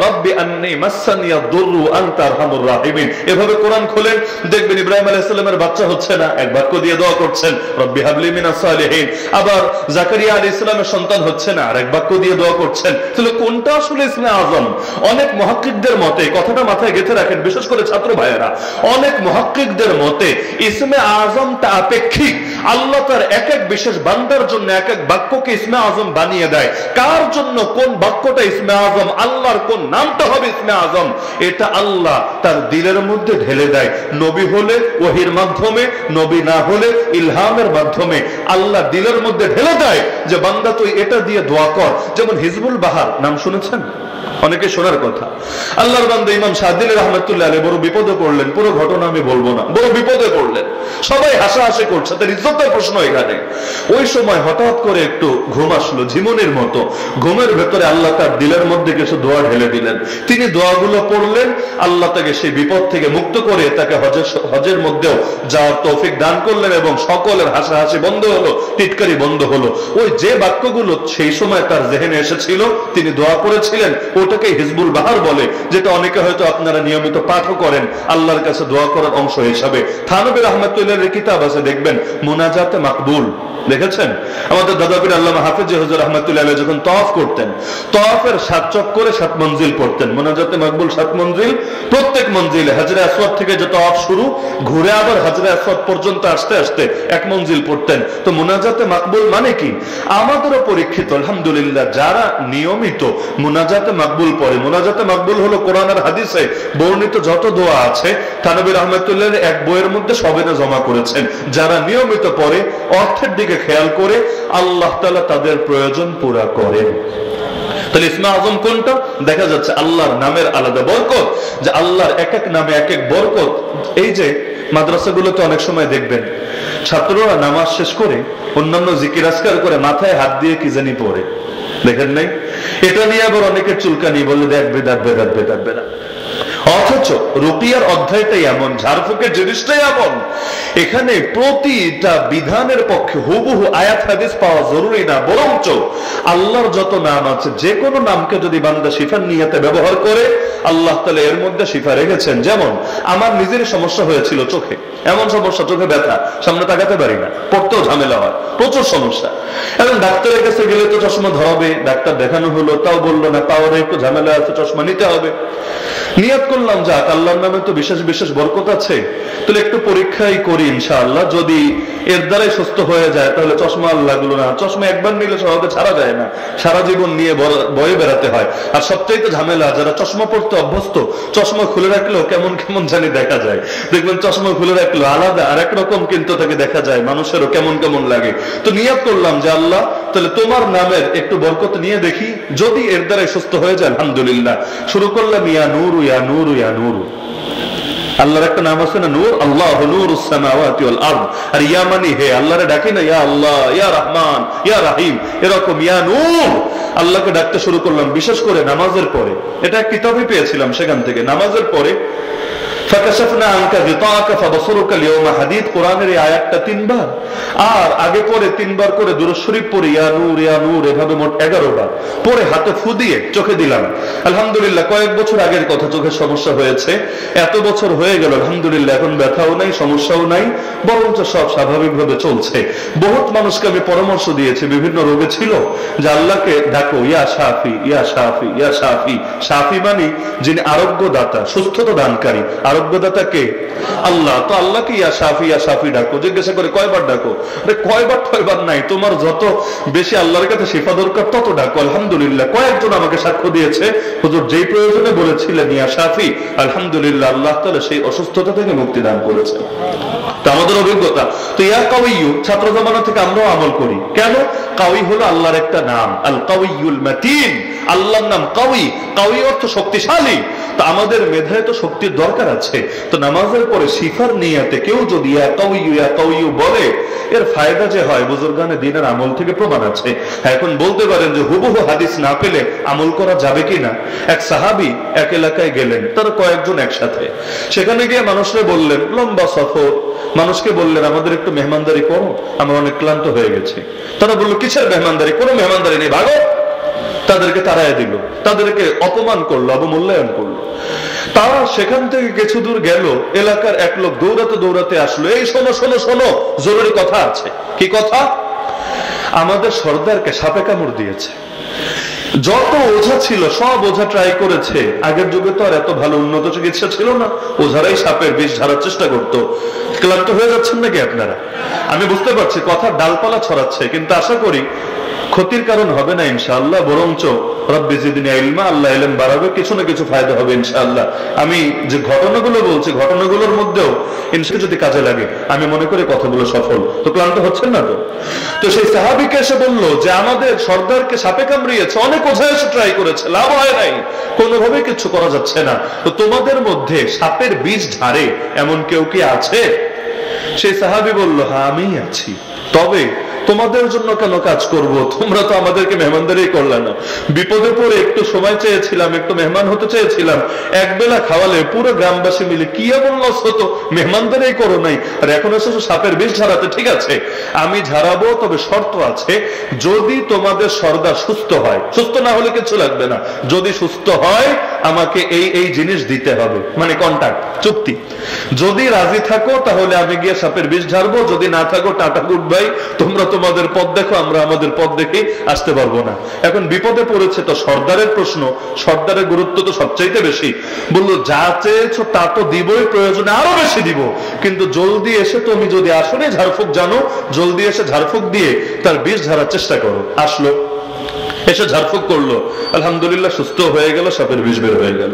রব্বি আন্নী মাসসানিয়াদ দুররু আনতা আরহামুর রাহিমিন। এভাবে কোরআন খোলেন, দেখবেন ইব্রাহিম আলাইহিস সালামের বাচ্চা হচ্ছে না, এক বাক্য দিয়ে দোয়া করছেন রব্বি হাবলি মিনাস সালিহিন। আবার জাকারিয়া আলাইহিস সালামের সন্তান হচ্ছে না, আরেক বাক্য দিয়ে দোয়া করছেন তাহলে কোনটা আসলে ইসমে আজম? অনেক মুহাক্কিকদের মতে, কথাটা মাথায় গেঁথে রাখেন, বিশেষ করে ছাত্র ভাইয়েরা, অনেক মুহাক্কিকদের মতে ইসমে আজমটা আপেক্ষিক। আল্লাহ তার এক এক বিশেষ বান্দার জন্য এক এক বাক্যকে ইসমে আজম বানিয়ে দেয়। কার জন্য কোন বাক্যটা ইসমে আজম, আল্লাহর কোন নামটা হবে ইসমে আজম, এটা আল্লাহ তার দিলের মধ্যে ঢেলে দেয়। নবী হলে ওহির মাধ্যমে, নবী না হলে ইলহামের মাধ্যমে আল্লাহ দিলের মধ্যে ঢেলে দেয় যে বান্দা তুই এটা দিয়ে দোয়া কর। যেমন হিজবুল বাহার নাম শুনেছেন? অনেকে শোনার কথা। আল্লাহর বান্দা ইমাম শাহদিল রহমতুল্লাহ আলাইহি বড় বিপদে পড়লেন। পুরো ঘটনা আমি বলবো না, বড় বিপদে পড়লেন। সবাই হাসাহাসি করছে, তার ইজ্জতের প্রশ্ন এখানে। ওই সময় হঠাৎ করে একটু ঘুম আসলো, ঝিমুনির মতো। ঘুমের ভেতরে আল্লাহ তার দিলের মধ্যে কিছু দোয়া ঢেলে দিলেন। তিনি দোয়াগুলো পড়লেন, আল্লাহ তাকে সেই বিপদ থেকে মুক্ত করে তাকে হজের মধ্যেও যাওয়ার তৌফিক দান করলেন এবং সকলের হাসাহাসি বন্ধ হলো, টিটকারি বন্ধ হলো। ওই যে বাক্যগুলো সেই সময় তার জেহেনে এসেছিল, তিনি দোয়া করেছিলেন, ওটাকে হিজবুল বাহার বলে, যেটা অনেকে হয়তো আপনারা নিয়মিত পাঠও করেন আল্লাহর কাছে দোয়া করার অংশ হিসাবে। থানবী রহমতুল্লাহের কিতাব আছে, দেখবেন মুনাজাতে মাকবুল, দেখেছেন? আমাদের দাদাপীর আল্লামা হাফেজ হুজুর রহমতুল্লাহ আলাইহি যখন তওয়াফ করতেন, তওয়াফের 7 চক্করে 7 মঞ্জিল পড়তেন। মুনাজাতে মাকবুল 7 মঞ্জিল, প্রত্যেক মঞ্জিলে হাজরে আসওয়াদ থেকে যে তওয়াফ শুরু, ঘুরে আবার হাজরে আসওয়াদ পর্যন্ত আসতে আসতে 1 মঞ্জিল পড়তেন। তো মুনাজাতে মাকবুল মানে কি? আমাদেরও পরীক্ষিত আলহামদুলিল্লাহ যারা নিয়মিত মুনাজাতে মাকবুল পড়ে। মুনাজাতে মাকবুল হলো কোরআন আর হাদিসে বর্ণিত যত দোয়া আছে, থানবী রহমতুল্লাহ এক বইয়ের মধ্যে সবেনা জমা করেছেন। যারা নিয়মিত পড়ে, অর্থের দিকে খেয়াল করে, আল্লাহ তাআলা তাদের প্রয়োজন পুরা করেন। তাহলে ইসমে আজম কোনটা? দেখা যাচ্ছে আল্লাহর নামের আলাদা বরকত, যে আল্লাহর এক এক নামে এক এক বরকত। এই যে মাদ্রাসাগুলোতে অনেক সময় দেখবেন ছাত্ররা নামাজ শেষ করে অন্যান্য জিকির আজকার করে মাথায় হাত দিয়ে কি জানি পড়ে, দেখেন নাই? এটা নিয়ে আবার অনেকের চুলকানি, বলে দেখ বেদাত বেদাত বেদাত বেদাত। অথচ রুকিয়ার অধ্যায়টাই এমন, ঝাড়ফুঁকের জিনিসটাই এমন, এখানে প্রতিটা বিধানের পক্ষে হুবহু আয়াত হাদিস পাওয়া জরুরি না, বরঞ্চ আল্লাহর যত নাম আছে যে কোনো নামকে যদি বান্দা শিফার নিয়তে ব্যবহার করে, আল্লাহ তাআলা এর মধ্যে শিফা রেখেছেন। যেমন আমার নিজের সমস্যা হয়েছিল চোখে, এমন সমস্যা, চোখে ব্যথা, সামনে তাকাতে পারি না, পড়তেও ঝামেলা হয়, প্রচুর সমস্যা। এবং ডাক্তারের কাছে গেলে তো চশমা ধরাবে, ডাক্তার দেখানো হলো, তাও বললো না, পাওয়ারে একটু ঝামেলা আছে, চশমা নিতে হবে। নিয়ত করলাম যাক আল্লাহর নামে তো বিশেষ বিশেষ বরকত আছে, তাহলে একটু পরীক্ষাই করি ইনশাআল্লাহ, যদি এর দ্বারাই সুস্থ হয়ে যায় তাহলে চশমা আর লাগলো না। চশমা একবার নিলে সহজে ছাড়া যায় না, সারা জীবন নিয়ে বয়ে বেড়াতে হয়। আর সবচেয়ে ঝামেলা, যারা চশমা পড়তে অভ্যস্ত, চশমা খুলে রাখলেও কেমন কেমন জানি দেখা যায়। দেখবেন চশমা খুলে রাখলো আলাদা আর একরকম, কিন্তু তাকে দেখা যায় মানুষেরও কেমন কেমন লাগে। তো নিয়ত করলাম যে আল্লাহ তাহলে তোমার নামের একটু বরকত নিয়ে দেখি, যদি এর দ্বারাই সুস্থ হয়ে যায় আলহামদুলিল্লাহ। শুরু করলাম ইয়া নূর ইয়া নূর ইয়া নূর। আল্লাহর একটা নাম আছে না নূর, আল্লাহু নূরুস সামাওয়াতি ওয়াল আরদ। আর ইয়া মানে হে, আল্লাহরে ডাকি না ইয়া আল্লাহ, ইয়া রহমান, ইয়া রহিম, এরকম ইয়া নূর আল্লাহকে ডাকতে শুরু করলাম, বিশেষ করে নামাজের পরে। এটা কিতাবে পেয়েছিলাম, সেখান থেকে নামাজের পরে ফাকাশাফনা আনকা গিতাআকা ফাবসুরুকা আল-ইয়াওমা হাদীদ, কোরআনের এই আয়াতটা 3 বার, আর আগে পরে 3 বার করে দুরূদ শরীফ পড়ে ইয়া নূর, এভাবে মোট 11 বার পরে হাতে ফু দিয়ে চোখে দিলাম। আলহামদুলিল্লাহ কয়েক বছর আগের কথা, চোখের সমস্যা হয়েছে, এত বছর হয়ে গেল আলহামদুলিল্লাহ এখন ব্যথাও নাই, সমস্যাও নাই, বরঞ্চ সব স্বাভাবিকভাবে চলছে। বহুত মানুষকে আমি পরামর্শ দিয়েছি, বিভিন্ন রোগে ছিল, যে আল্লাহকে ডাকো ইয়া শাফি, ইয়া শাফি, ইয়া শাফি। শাফি মানে যিনি আরোগ্য দাতা, সুস্থতা দানকারী। আরোগ্যদাতা কে? আল্লাহ। তো আল্লাহকে ইয়া শাফি ডাকো। জিজ্ঞাসা করে কয়বার ডাকো? কয়বার নাই, তোমার যত বেশি আল্লাহর কাছে শিফা দরকার তত ডাকো। আলহামদুলিল্লাহ কয়েকজন আমাকে সাক্ষ্য দিয়েছে, হুজুর যেই প্রয়োজনে বলেছিলেন ইয়া শাফি, আলহামদুলিল্লাহ আল্লাহ তাআলা সেই অসুস্থতা থেকে মুক্তি দান করেছেন। তো আমাদের অভিজ্ঞতা। তো ইয়া কাউইয়ু ছাত্র জামানা থেকে আমরাও আমল করি। কেন? কাউই হলো আল্লাহর একটা নাম, আল কাউইয়ুল মাতিন। আল্লাহর নাম কাউই, কাউই অর্থ শক্তিশালী। তো আমাদের মেধায় তো শক্তির দরকার আছে। তো নামাজের পরে শিফার নিয়াতে কেউ যদি ইয়া কাউইয়ু বলে, এর ফায়দা যে হয় বুজুর্গানে দিনের আমল থেকে প্রমাণ আছে। এখন বলতে পারেন যে হুবহু হাদিস না পেলে আমল করা যাবে কিনা। এক সাহাবী এক এলাকায় গেলেন, তারা কয়েকজন একসাথে, সেখানে গিয়ে মানুষরা বললেন, লম্বা সফর, মানুষকে বললেন আমাদের একটু মেহমানদারি করো, আমরা অনেক ক্লান্ত হয়ে গেছি। তারা বললো কিসের মেহমানদারি? কোনো মেহমানদারি নেই, ভাগো। তাদেরকে তাড়ায় দিল, তাদেরকে অপমান করলো, অবমূল্যায়ন করলো। তারা সেখান থেকে কিছু দূর গেল, এলাকার এক লোক দৌড়াতে দৌড়াতে আসলো, এই শোনো শোনো শোনো, জরুরি কথা আছে। কি কথা? আমাদের সর্দারকে সাপে কামড় দিয়েছে। যত ওঝা ছিল সব ওঝা ট্রাই করেছে। আগের যুগে তো আর এত ভালো উন্নত চিকিৎসা ছিল না, ওঝারাই সাপের বিষ ঝাড়ার চেষ্টা করতো। ক্লান্ত হয়ে যাচ্ছেন নাকি আপনারা? আমি বুঝতে পারছি কথা ডালপালা ছড়াচ্ছে, কিন্তু আশা করি ক্ষতির কারণ হবে না ইনশাআল্লাহ, বরঞ্চ রব্বি জিদনি ইলমা, আল্লাহ ইলম বাড়াবে, কিছু না কিছু ফায়দা হবে ইনশাআল্লাহ। আমি যে ঘটনাগুলো বলছি ঘটনাগুলোর মধ্যেও ইনশাআল্লাহ যদি কাজে লাগে আমি মনে করি কথাগুলো সফল। তো ক্লান্ত হচ্ছেন না তো? তো সেই সাহাবীকে এসে বলল যে আমাদের সর্দারকে সাপে কামড়িয়েছে, অনেক ওঝা এসে ট্রাই করেছে, লাভ হয় নাই, কোনোভাবে কিছু করা যাচ্ছে না। তো তোমাদের মধ্যে সাপের বিষ ঝাড়ে এমন কেউ কি আছে? সেই সাহাবী বলল, হ্যাঁ আমি আছি, তবে তোমাদের জন্য কেন কাজ করব? তোমরা তো আমাদেরকে মেহমানদারি করলে না। বিপদে পড়ে একটু সময় চেয়েছিলাম, একটু মেহমান হতে চেয়েছিলাম, একবেলা খাওয়ালে পুরো গ্রামবাসী মিলে কি এমন লস হতো, মেহমানদারি করো নাই, আর এখন এসেছো সাপের বিষ ঝাড়াতে। ঠিক আছে আমি ঝাড়াবো, তবে শর্ত আছে, যদি তোমাদের সর্দার সুস্থ হয়, সুস্থ না হলে কিছু লাগবে না, যদি সুস্থ হয় আমাকে এই এই জিনিস দিতে হবে, মানে কন্ট্রাক্ট, চুক্তি। যদি রাজি থাকো তাহলে আমি গিয়ে সাপের বিষ ঝাড়বো, যদি না থাকো টাটা গুড বাই, তোমরা তোমাদের পথ দেখো, আমরা আমাদের পথ দেখে আসতে পারবো না। এখন বিপদে পড়েছে তো সর্দারের প্রশ্ন, সর্দারের গুরুত্ব তো সবচাইতে বেশি। বললো যা চেয়েছো তা তো দিবই, প্রয়োজনে আরো বেশি দিব, কিন্তু জলদি এসে তুমি যদি আসলে ঝাড়ফুঁক জানো, জলদি এসে ঝাড়ফুঁক দিয়ে তার বিষ ঝাড়ার চেষ্টা করো। আসলো, এসে ঝাড়ফুঁক করলো, আলহামদুলিল্লাহ সুস্থ হয়ে গেল, সাপের বিষ বের হয়ে গেল।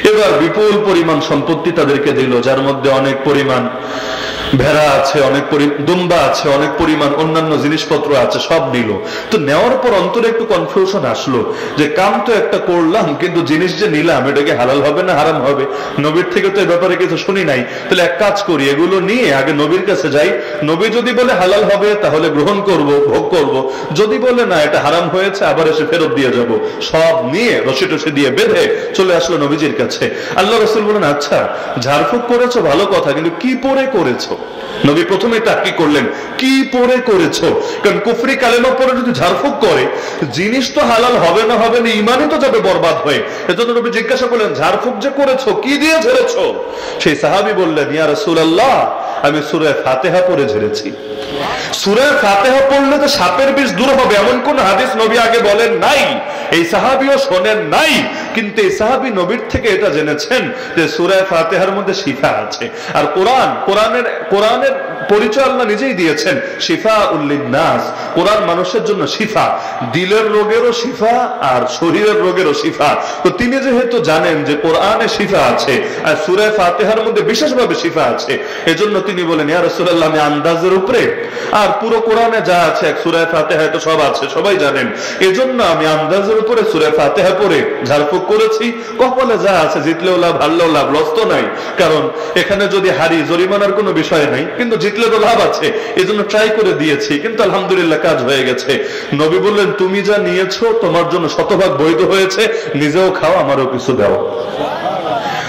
এবার বিপুল পরিমাণ সম্পত্তি তাদেরকে দিল, যার মধ্যে অনেক পরিমাণ ভেড়া আছে, অনেক দুম্বা আছে, অনেক পরিমাণ অন্যান্য জিনিসপত্র আছে, সব নিল। তো নেওয়ার পর অন্তরে একটু কনফিউশন আসলো যে কাম তো একটা করলাম, কিন্তু জিনিস যে নিলাম এটা কি হালাল হবে না হারাম হবে? নবীর থেকে তো এ ব্যাপারে কিছু শুনি নাই, তাহলে এক কাজ করি, এগুলো নিয়ে আগে নবীর কাছে যাই, নবী যদি বলে হালাল হবে তাহলে গ্রহণ করব, ভোগ করব, যদি বলে না এটা হারাম হয়েছে আবার এসে ফেরত দিয়ে যাব। সব নিয়ে রশি টসি দিয়ে বেঁধে চলে আসলো নবীজির কাছে। আল্লাহ রাসূল বলেন, আচ্ছা ঝাড়ফুঁক করেছো ভালো কথা, কিন্তু কি পরে করেছো? নবী প্রথমে তাকি করলেন, কি পরে করেছো? কারণ কুফরি কালেমা পরে যদি ঝাড়ফুঁক করে জিনিস তো হালাল হবে না, হবে না, ইমানই তো যাবে বরবাদ হয়ে। এজন্য নবী জিজ্ঞাসা করলেন, ঝাড়ফুঁক যে করেছো কি দিয়ে ঝেড়েছো? সেই সাহাবী বললেন, ইয়া রাসূলুল্লাহ আমি সূরা ফাতিহা পড়ে ঝেড়েছি। সূরা ফাতিহা পড়লে তো সাপের বিষ দূর হবে এমন কোন হাদিস নবী আগে বলেন নাই, এই সাহাবীও শোনেন নাই, কিন্তু এই সাহাবী নবীর থেকে এটা জেনেছেন যে সূরা ফাতিহার মধ্যে শিফা আছে। আর কোরআনের পরিচয় আল্লাহ নিজেই দিয়েছেন, শিফাউল লিন্নাস, কোরআন মানুষের জন্য শিফা, দিলের রোগেরও শিফা আর শরীরের রোগেরও শিফা। তো তিনি যেহেতু জানেন যে কোরআনে শিফা আছে আর সূরা ফাতিহার মধ্যে বিশেষভাবে শিফা আছে, এজন্য তিনি বলেন, ইয়া রাসূলুল্লাহ আমি আন্দাজের উপরে, আর পুরো কোরআনে যা আছে এক সূরা ফাতিহায় তো সব আছে, সবাই জানেন, এজন্য আমি আন্দাজের উপরে সূরা ফাতিহা পড়ে ঝাড়ফুঁক করেছি। কপালে যা আছে, জিতলেও লাভ হারলেও লাভ, লস তো নাই, কারণ এখানে যদি হারি জরিমানার কোনো বিষয় নাই, কিন্তু জিতলে তো লাভ আছে, এজন্য ট্রাই করে দিয়েছি, কিন্তু আলহামদুলিল্লাহ কাজ হয়ে গেছে। নবী বললেন, তুমি যা নিয়েছো তোমার জন্য শতভাগ বৈধ হয়েছে, নিজেও খাও আমারও কিছু দাও।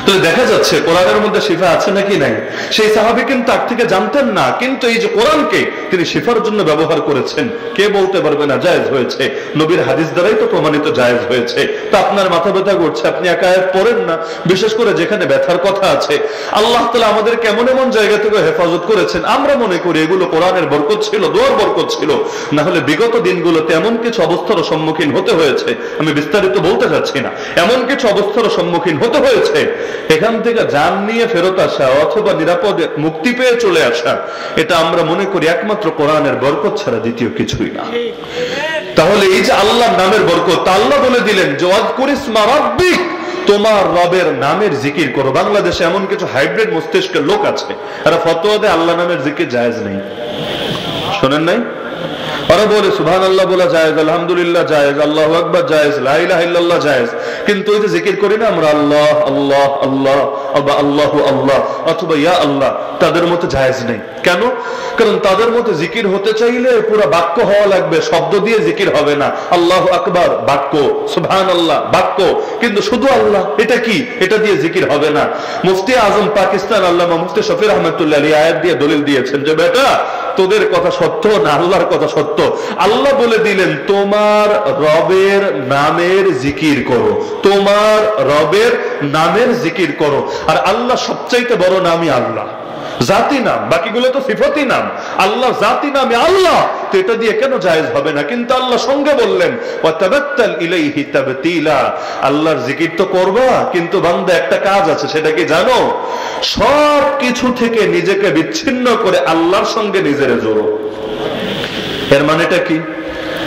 তো দেখা যাচ্ছে কোরআনের মধ্যে শিফা আছে নাকি নাই। সেই সাহাবী কিন্তু তার থেকে জানতেন না, কিন্তু এই যে কোরআনকে তিনি শিফার জন্য ব্যবহার করেছেন, কে বলতে পারবে না জায়েজ হয়েছে? নবীর হাদিস দ্বারাই তো প্রমাণিত জায়েজ হয়েছে। তো আপনার মাথা ব্যথা করছে, আপনি একা আয়াত পড়েন না, বিশেষ করে যেখানে ব্যথার কথা আছে। আল্লাহ তাআলা আমাদের কেমন এমন জায়গা থেকে হেফাজত করেছেন, আমরা মনে করি এগুলো কোরআনের বরকত ছিল, দোয়ার বরকত ছিল, না হলে বিগত দিনগুলোতে এমন কিছু অবস্থার সম্মুখীন হতে হয়েছে, আমি বিস্তারিত বলতে চাচ্ছি না, এমন কিছু অবস্থার সম্মুখীন হতে হয়েছে, এখান থেকে জান নিয়ে ফেরত আসা অথবা নিরাপদে মুক্তি পেয়ে চলে আসা, এটা আমরা মনে করি একমাত্র কোরআনের বরকত ছাড়া দ্বিতীয় কিছুই না। তাহলে এই যে আল্লাহর নামের বরকত, আল্লাহ বলে দিলেন যে ওয়াজকুরিসমা রাব্বিক, তোমার রবের নামের জিকির করো। বাংলাদেশে এমন কিছু হাইব্রিড মস্তিষ্কের লোক আছে, এরা ফতোয়া দেয় আল্লাহ নামের জিকির জায়েজ নেই। শোনেন নাই? ওরা বলে সুবহানাল্লাহ বলা জায়েজ, আলহামদুলিল্লাহ জায়েজ, আল্লাহু আকবার জায়েজ, লা ইলাহা ইল্লাল্লাহ জায়েজ, কিন্তু ওই যে জিকির করি না আমরা আল্লাহ আল্লাহ আল্লাহ অথবা আল্লাহু আল্লাহ অথবা ইয়া আল্লাহ, তাদের মতো জায়েজ নেই। কেন? কারণ তাদের মতো জিকির হতে চাইলে পুরো বাক্য হওয়া লাগবে, শব্দ দিয়ে জিকির হবে না। আল্লাহু আকবার বাক্য, সুবহানাল্লাহ বাক্য, কিন্তু শুধু আল্লাহ এটা কি, এটা দিয়ে জিকির হবে না। মুফতি আজম পাকিস্তান আল্লামা মুফতি শফি রহমাতুল্লাহ আলাইহি আয়াত দিয়ে দলিল দিয়েছেন যে বেটা তোদের কথা সত্য না আল্লাহর কথা সত্য। আল্লাহ বলে দিলেন তোমার রবের নামের জিকির করো, তোমার রবের নামের জিকির করো। আর আল্লাহ সবচাইতে বড় নামই আল্লাহ। জাতি নাম, বাকিগুলো তো সিফাতি নাম। আল্লাহ জাতি নামে আল্লাহ, তো এটা দিয়ে কেন জায়েজ হবে না? কিন্তু আল্লাহ সঙ্গে বললেন ওয়াতাবাত্তাল ইলাইহি তাবতিলা, আল্লাহর জিকির তো করবা, কিন্তু বান্দা একটা কাজ আছে, সেটা কি জানো? সব কিছু থেকে নিজেকে বিচ্ছিন্ন করে আল্লাহর সঙ্গে নিজেরে জোড়ো। এর মানেটা কি?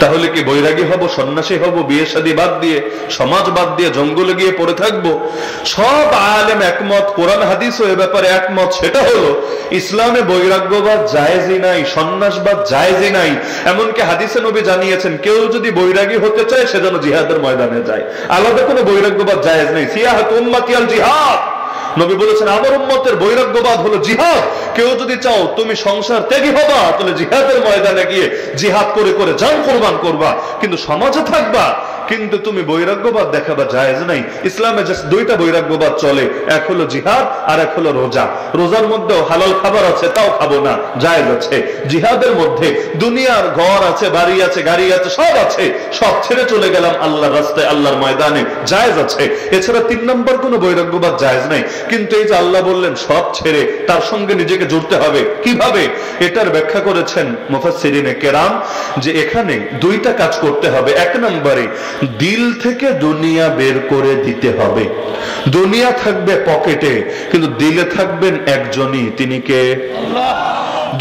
তাহলে কি বৈরাগী হব, সন্ন্যাসী হব, বিয়ে শাদী বাদ দিয়ে, সমাজ বাদ দিয়ে জঙ্গলে গিয়ে পড়ে থাকবো? সব আলেম একমত, কোরআন হাদিসও এ ব্যাপারে একমত, সেটা হলো ইসলামে বৈরাগ্যবাদ জায়েজই নাই, সন্ন্যাসবাদ জায়েজই নাই। এমনকি হাদিসে নবী জানিয়েছেন কেউ যদি বৈরাগী হতে চায় সে যেন জিহাদের ময়দানে যায়, আলাদা কোনো বৈরাগ্যবাদ জায়েজ নেই। সিয়াহাতু উম্মতি আল জিহাদ, নবী বলেছেন আমার উম্মতের বৈরাগ্যবাদ হলো জিহাদ। কেউ যদি চাও তুমি সংসার ত্যাগী হবা, তাহলে জিহাদের ময়দানে গিয়ে জিহাদ করে করে জান কোরবান করবা, কিন্তু সমাজে থাকবা, কিন্তু তুমি বৈরাগ্যবাদ দেখাবা জায়েজ নাই। ইসলামে জাস্ট দুইটা বৈরাগ্যবাদ চলে, এক হলো জিহাদ আর এক হলো রোজা। রোজার মধ্যেও হালাল খাবার আছে, তাও খাবো না, জায়েজ আছে। জিহাদের মধ্যে দুনিয়ার ঘর আছে, বাড়ি আছে, গাড়ি আছে, সব আছে, সব ছেড়ে চলে গেলাম আল্লাহর রাস্তায়, আল্লাহর ময়দানে, জায়েজ আছে। এছাড়া 3 নম্বর কোনো বৈরাগ্যবাদ জায়েজ নাই। কিন্তু এই যে আল্লাহ বললেন সব ছেড়ে তার সঙ্গে নিজেকে জুড়তে হবে, কিভাবে? এটার ব্যাখ্যা করেছেন মুফাসসিরিনে কেরাম যে এখানে দুইটা কাজ করতে হবে। এক নম্বরে দিল থেকে দুনিয়া বের করে দিতে হবে। দুনিয়া থাকবে পকেটে, কিন্তু দিলে থাকবেন একজনই, তিনি কে? আল্লাহ।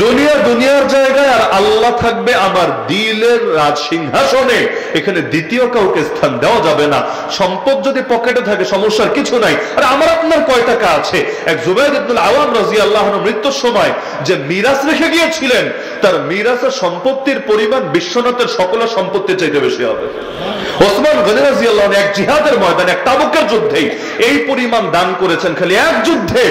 দুনিয়া দুনিয়ার জায়গায়, আর আল্লাহ থাকবে আমার দিলের রাজ সিংহাসনে। এখানে দ্বিতীয় কাউকে স্থান দেওয়া যাবে না। সম্পদ যদি পকেটে থাকে সমস্যার কিছু নাই। আর আমার আপনার কয় টাকা আছে? এক জুবাইর ইবনুল আওয়াম রাদিয়াল্লাহু আনহু মৃত্যুর সময় যে মিরাস রেখে গিয়েছিলেন, তার মিরাসের সম্পত্তির পরিমাণ বিশ্বনাথের সকল সম্পত্তির চাইতে বেশি হবে। ওসমান গনি রাদিয়াল্লাহু আনহু এক জিহাদের ময়দানে, এক তাবুকের যুদ্ধে এই পরিমাণ দান করেছেন। খালি এক যুদ্ধে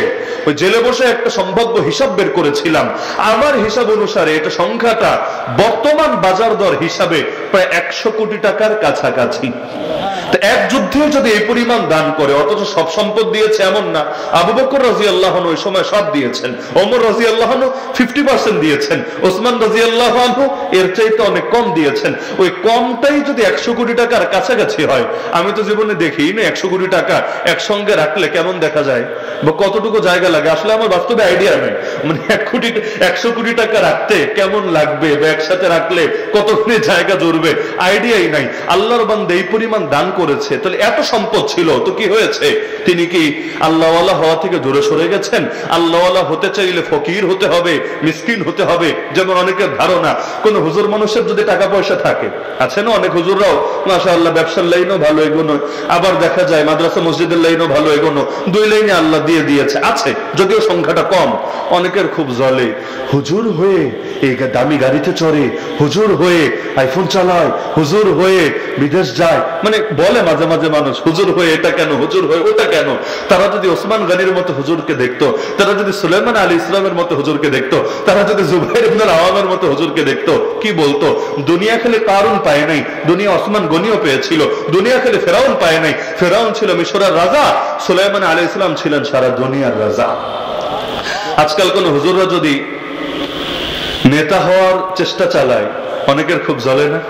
ওই জেলে বসে একটা সম্ভাব্য হিসাব বের করেছিলাম, আমার হিসাব অনুসারে এটা সংখ্যাটা বর্তমান বাজার দর হিসাবে প্রায় 100 কোটি টাকার কাছাকাছি। তো এক যুদ্ধে যদি এই পরিমাণ দান করে, অথচ সব সম্পদ দিয়েছে এমন না। আবু বকর রাদিয়াল্লাহু আনহু ওই সময় সব দিয়েছেন, ওমর রাদিয়াল্লাহু আনহু 50% দিয়েছেন, ওসমান রাদিয়াল্লাহু আনহু এর চাইতে অনেক কম দিয়েছেন। ওই কমটাই যদি 100 কোটি টাকার কাছাকাছি হয়, আমি তো জীবনে দেখিই না 100 কোটি টাকা একসঙ্গে রাখলে কেমন দেখা যায় বা কতটুকু জায়গা লাগে। আসলে আমার বাস্তবে আইডিয়া নেই, মানে 100 কোটি টাকা রাখতে কেমন লাগবে বা একসাথে রাখলে কতখানি জায়গা জুড়বে, আইডিয়াই নাই। আল্লাহর বান্দা এই পরিমাণ দান করেছে, তাহলে এত সম্পদ ছিল, তো কি হয়েছে? তিনি কি আল্লাহওয়ালা হওয়া থেকে দূরে সরে গেছেন? আল্লাহওয়ালা হতে চাইলে ফকির হতে হবে, মিসকিন হতে হবে, যেমন অনেকের ধারণা। কোন হুজুর মানুষের যদি টাকা পয়সা থাকে, আছে না অনেক হুজুররাও মাশাআল্লাহ ব্যবসার লাইনও ভালো এগোনো, আবার দেখা যায় মাদ্রাসা মসজিদের লাইনও ভালো এগোনো, 2 লাইনে আল্লাহ দিয়ে দিয়েছে, আছে, যদিও সংখ্যাটা কম। অনেকের খুব জ্বলে, হুজুর হয়ে এই দামি গাড়িতে চড়ে, হুজুর হয়ে আইফোন চালায়, হুজুর হয়ে বিদেশ যায়, মানে বলে মাঝে মাঝে মানুষ হুজুর হয়ে এটা কেন, হুজুর হয়ে ওটা কেন। তারা যদি ওসমান গনির মতো হুজুরকে দেখতো, তারা যদি সুলাইমান আলী ইসলামের মতো হুজুরকে দেখতো, তারা যদি জুবাইর ইবনুল আওয়ামের মতো হুজুরকে দেখতো, কি বলতো? দুনিয়া খেলে কারুন পায় নাই, দুনিয়া ওসমান গনিও পেয়েছিল। দুনিয়া খেলে ফেরাউন পায় নাই, ফেরাউন ছিল মিশরের রাজা, সুলাইমান আলাইহিস সালাম ছিলেন সারা দুনিয়ার রাজা। আজকাল কোন হুজুররা যদি নেতা হওয়ার চেষ্টা চালায়, অনেকের খুব জ্বলে না?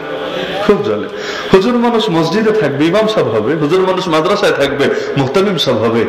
খুব জ্বলে। হুজুর মানুষ মসজিদে থাকবে, ইমাম সাহেব হবে, হুজুর মানুষ মাদ্রাসায় থাকবে, মুহতামিম সাহেব হবে,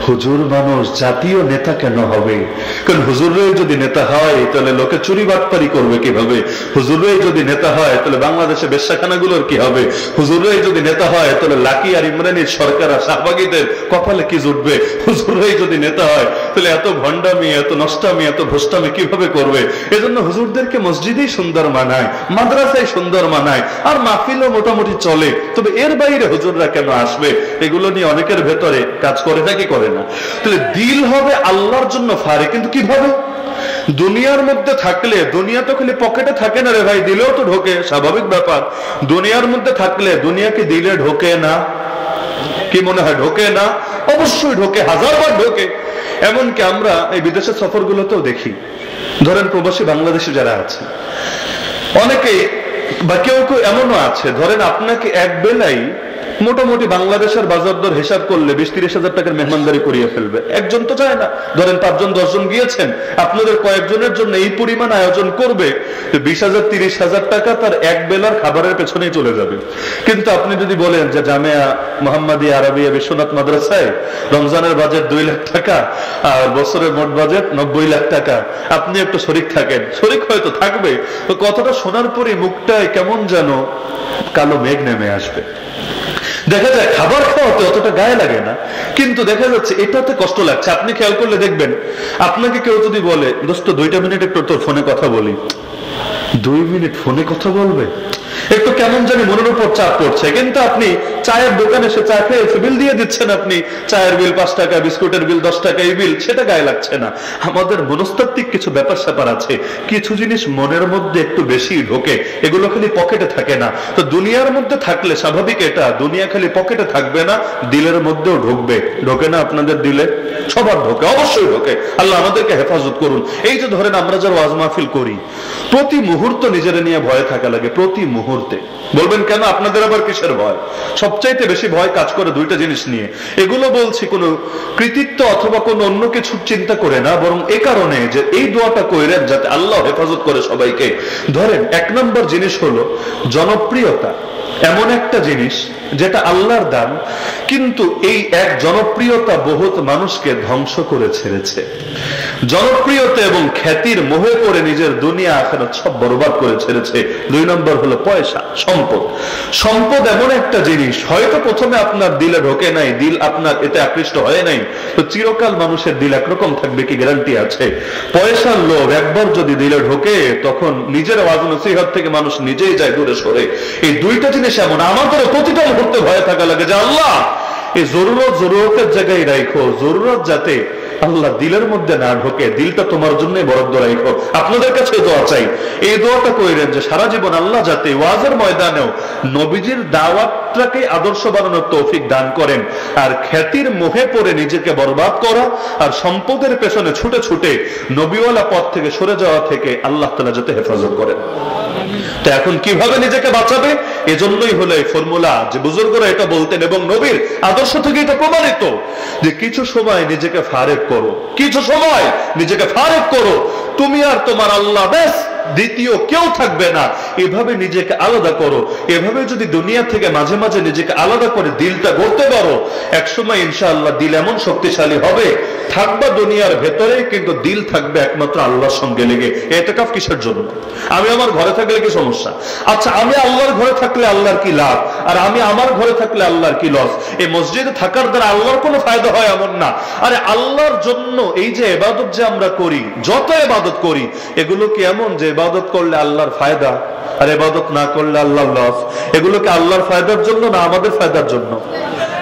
হুজুর মানুষ জাতীয় নেতা কেন হবে? কারণ হুজুররাই যদি নেতা হয় তাহলে লোকে চুরি বাটপারি করবে কিভাবে? হুজুররাই যদি নেতা হয় তাহলে বাংলাদেশে বেশ্যাখানাগুলোর কি হবে? হুজুররাই যদি নেতা হয় তাহলে লাকি আর ইমরানির সরকার আর শাহবাগীদের কপালে কি জুটবে? হুজুররাই যদি নেতা হয় তাহলে এত ভণ্ডামি, এত নষ্টামি, এত ভ্রষ্টামি কিভাবে করবে? এজন্য হুজুরদেরকে মসজিদেই সুন্দর মানায়, মাদ্রাসায় সুন্দর মানায়, আর মাহফিলও মোটামুটি চলে। তবে এর বাইরে হুজুররা কেন আসবে? এগুলো নিয়ে অনেকের ভেতরে কাজ করে নাকি করে না? তাহলে দিল হবে আল্লাহর জন্য ফারে, কিন্তু কিভাবে? দুনিয়ার মধ্যে থাকলে, দুনিয়া তো খালি পকেটে থাকে না রে ভাই, দিলেও তো ঢোকে, স্বাভাবিক ব্যাপার। দুনিয়ার মধ্যে থাকলে দুনিয়া কি দিলে ঢোকে না? কি মনে হয় ঢোকে না? অবশ্যই ঢোকে, 1000 বার ঢোকে। এমনকি আমরা এই বিদেশের সফরগুলোতেও দেখি, ধরেন প্রবাসী বাংলাদেশে যারা আছে, অনেকেই বা কেউ কেউ এমনও আছে, ধরেন আপনাকে এক বেলাই মোটামুটি বাংলাদেশের বাজার দর হিসাব করলে 20-30 হাজার টাকার মেহমানদারি করিয়ে ফেলবে। একজন তো চায় না, ধরেন 5-10 জন গিয়েছেন, আপনাদের কয়েকজনের জন্য এই পরিমাণ আয়োজন করবে, 20,000-30 হাজার টাকা তার এক বেলার খাবারের পেছনেই চলে যাবে। কিন্তু আপনি যদি বলেন যে জামিয়া মুহাম্মাদিয়া আরবিয়া বিশ্বনাথ মাদ্রাসায় রমজানের বাজেট 2 লাখ টাকা আর বছরের মোট বাজেট 90 লাখ টাকা, আপনি একটু শরিক থাকেন, শরিক হয়তো থাকবে, তো কথাটা শোনার পরে মুখটায় কেমন যেন কালো মেঘ নেমে আসবে। দেখা যায় খাবার খাওয়াতে অতটা গায়ে লাগে না, কিন্তু দেখা যাচ্ছে এটাতে কষ্ট লাগছে। আপনি খেয়াল করলে দেখবেন, আপনাকে কেউ যদি বলে দোস্ত 2 মিনিট একটু তোর ফোনে কথা বলি, 2 মিনিট ফোনে কথা বলবে, একটু কেমন জানি মনের উপর চাপ পড়ছে। কিন্তু আপনি চায়ের দোকানে এসে চা খেয়েছে, বিল দিয়ে দিচ্ছেন, আপনি চায়ের বিল 5 টাকা, বিস্কুটের বিল 10 টাকা, এই বিল, সেটা গায়ে লাগছে না। আমাদের মনস্তাত্ত্বিক কিছু ব্যাপার স্যাপার আছে, কিছু জিনিস মনের মধ্যে একটু বেশি ঢোকে, এগুলো খালি পকেটে থাকে না। তো দুনিয়ার মধ্যে থাকলে স্বাভাবিক এটা, দুনিয়া খালি পকেটে থাকবে না, দিলের মধ্যেও ঢুকবে। ঢোকে না আপনাদের দিলে? সবার ঢোকে, অবশ্যই ঢোকে। আল্লাহ আমাদেরকে হেফাজত করুন। এই যে ধরেন আমরা যারা ওয়াজ মাহফিল করি, প্রতি মুহূর্ত নিজেরা নিয়ে ভয়ে থাকা লাগে, প্রতি মুহূর্তে। বলবেন কেন? আপনাদের আবার কিসের ভয়? সবচাইতে বেশি ভয় কাজ করে 2টা জিনিস নিয়ে। এগুলো বলছি কোনো কৃতিত্ব অথবা কোনো অন্য কিছু চিন্তা করে না, বরং এই কারণে যে এই দোয়াটা কইরেন যাতে আল্লাহ হেফাজত করে সবাইকে। ধরেন 1 নম্বর জিনিস হলো জনপ্রিয়তা। এমন একটা জিনিস যেটা আল্লাহর দান, কিন্তু এই এক জনপ্রিয়তা বহুত মানুষকে ধ্বংস করে ছেড়েছে। জনপ্রিয়তা এবং খ্যাতির মোহে পড়ে নিজের দুনিয়া আখিরাত সব বরবাদ করে ছেড়েছে। 2 নম্বর হলো পয়সা, সম্পদ। সম্পদ এমন একটা জিনিস, হয়তো প্রথমে আপনার দিলে ঢোকে নাই, দিল আপনার এতে আকৃষ্ট হয় নাই, তো চিরকাল মানুষের দিল একরকম থাকবে কি গ্যারান্টি আছে? পয়সার লোভ একবার যদি দিলে ঢোকে, তখন নিজের ওয়াজ নসিহত থেকে মানুষ নিজেই যায় দূরে সরে। এই 2টা জিনিস এমন, আমাদের প্রতিটা মুহূর্তে ভয় থাকা লাগে যে আল্লাহ এই জরুরতের জায়গায় রাখো, জরুরত যাতে আল্লাহ দিলের মধ্যে না ঢোকে, দিলটা তোমার জন্যই বরাদ্দ রাখো। আপনাদের কাছে দোয়া চাই, এই দোয়াটা কইরেন যে সারা জীবন আল্লাহ যাতে ওয়াজের ময়দানেও নবীজির দাওয়াতটাকে আদর্শ বানানোর তৌফিক দান করেন, আর খ্যাতির মোহে পড়ে নিজেকে বরবাদ করা আর সম্পদের পেছনে ছুটে ছুটে নবীওয়ালা পথ থেকে সরে যাওয়া থেকে আল্লাহ তাআলা যাতে হেফাজত করেন। তো এখন কিভাবে নিজেকে বাঁচাবে? এজন্যই হলো এই ফর্মুলা, যে বুজুর্গরা এটা বলতেন এবং নবীর আদর্শ থেকে এটা প্রমাণিত, যে কিছু সময় নিজেকে ফারেক করো, কিছু সময় নিজেকে ফারেক করো, তুমি আর তোমার আল্লাহ, ব্যাস, দ্বিতীয় কেউ থাকবে না। এভাবে নিজেকে আলাদা করো। এভাবে যদি দুনিয়া থেকে মাঝে মাঝে নিজেকে আলাদা করে দিলটা গড়তে পারো, একসময় ইনশাআল্লাহ দিল এমন শক্তিশালী হবে, থাকবা দুনিয়ার ভেতরে, কিন্তু দিল থাকবে একমাত্র আল্লাহর সঙ্গে লেগে। এতেকাফ কিসের জন্য? আমি আমার ঘরে থাকলে কি সমস্যা? আচ্ছা, আমি আল্লাহর ঘরে থাকলে আল্লাহর কি লাভ, আর আমি আমার ঘরে থাকলে আল্লাহর কি লস? এই মসজিদে থাকার দ্বারা আল্লাহর কোনো ফায়দা হয় এমন না। আরে আল্লাহর জন্য এই যে ইবাদত যে আমরা করি, যত ইবাদত করি, এগুলো কি এমন যে ইবাদত করলে আল্লাহর ফায়দা আর ইবাদত না করলে আল্লাহর লস? এগুলো কি আল্লাহর ফায়দার জন্য না আমাদের ফায়দার জন্য?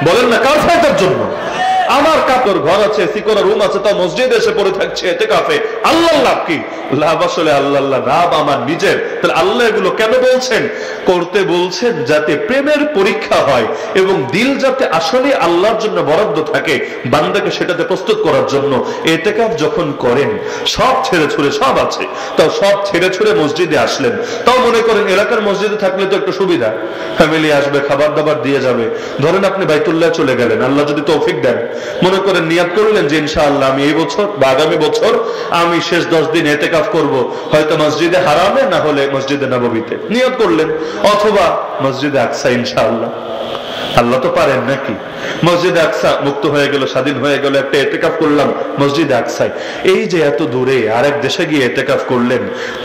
বলেন না, কার ফায়দার জন্য? আমার কাপড় ঘর আছে, সিকোরা রুম আছে, তা মসজিদে এসে পড়ে থাকছে এতেকাফে, আল্লাহর লাভ কি? লাভ আসলে আল্লাহ, লাভ আমার নিজের। তাহলে আল্লাহ এগুলো কেন বলছেন? করতে বলছেন যাতে প্রেমের পরীক্ষা হয় এবং দিল যাতে আসলে আল্লাহর জন্য বরাদ্দ থাকে, বান্দাকে সেটাতে প্রস্তুত করার জন্য। এতেকাফ যখন করেন, সব ছেড়ে ছুড়ে, সব আছে তাও সব ছেড়ে ছুড়ে মসজিদে আসলেন, তাও মনে করেন এলাকার মসজিদে থাকলে তো একটু সুবিধা, ফ্যামিলি আসবে, খাবার দাবার দিয়ে যাবে। ধরেন আপনি বাইতুল্লাহ চলে গেলেন, আল্লাহ যদি তৌফিক দেন, মনে করেন নিয়াত করলেন যে ইনশাআল্লাহ আমি এই বছর বা আগামী বছর আমি শেষ 10 দিন এতেকাফ করব, হয়তো মসজিদে হারামে, না হলে মসজিদে নববীতে নিয়াত করলেন, অথবা মসজিদে আকসা। ইনশাআল্লাহ আল্লাহ তো পারেন নাকি? মসজিদে আকসা মুক্ত হয়ে গেল, স্বাধীন হয়ে গেল, একটা এতেকাফ করলাম মসজিদে আকসায়। এই যে এত দূরে আরেক দেশে গিয়ে এতেকাফ করলেন,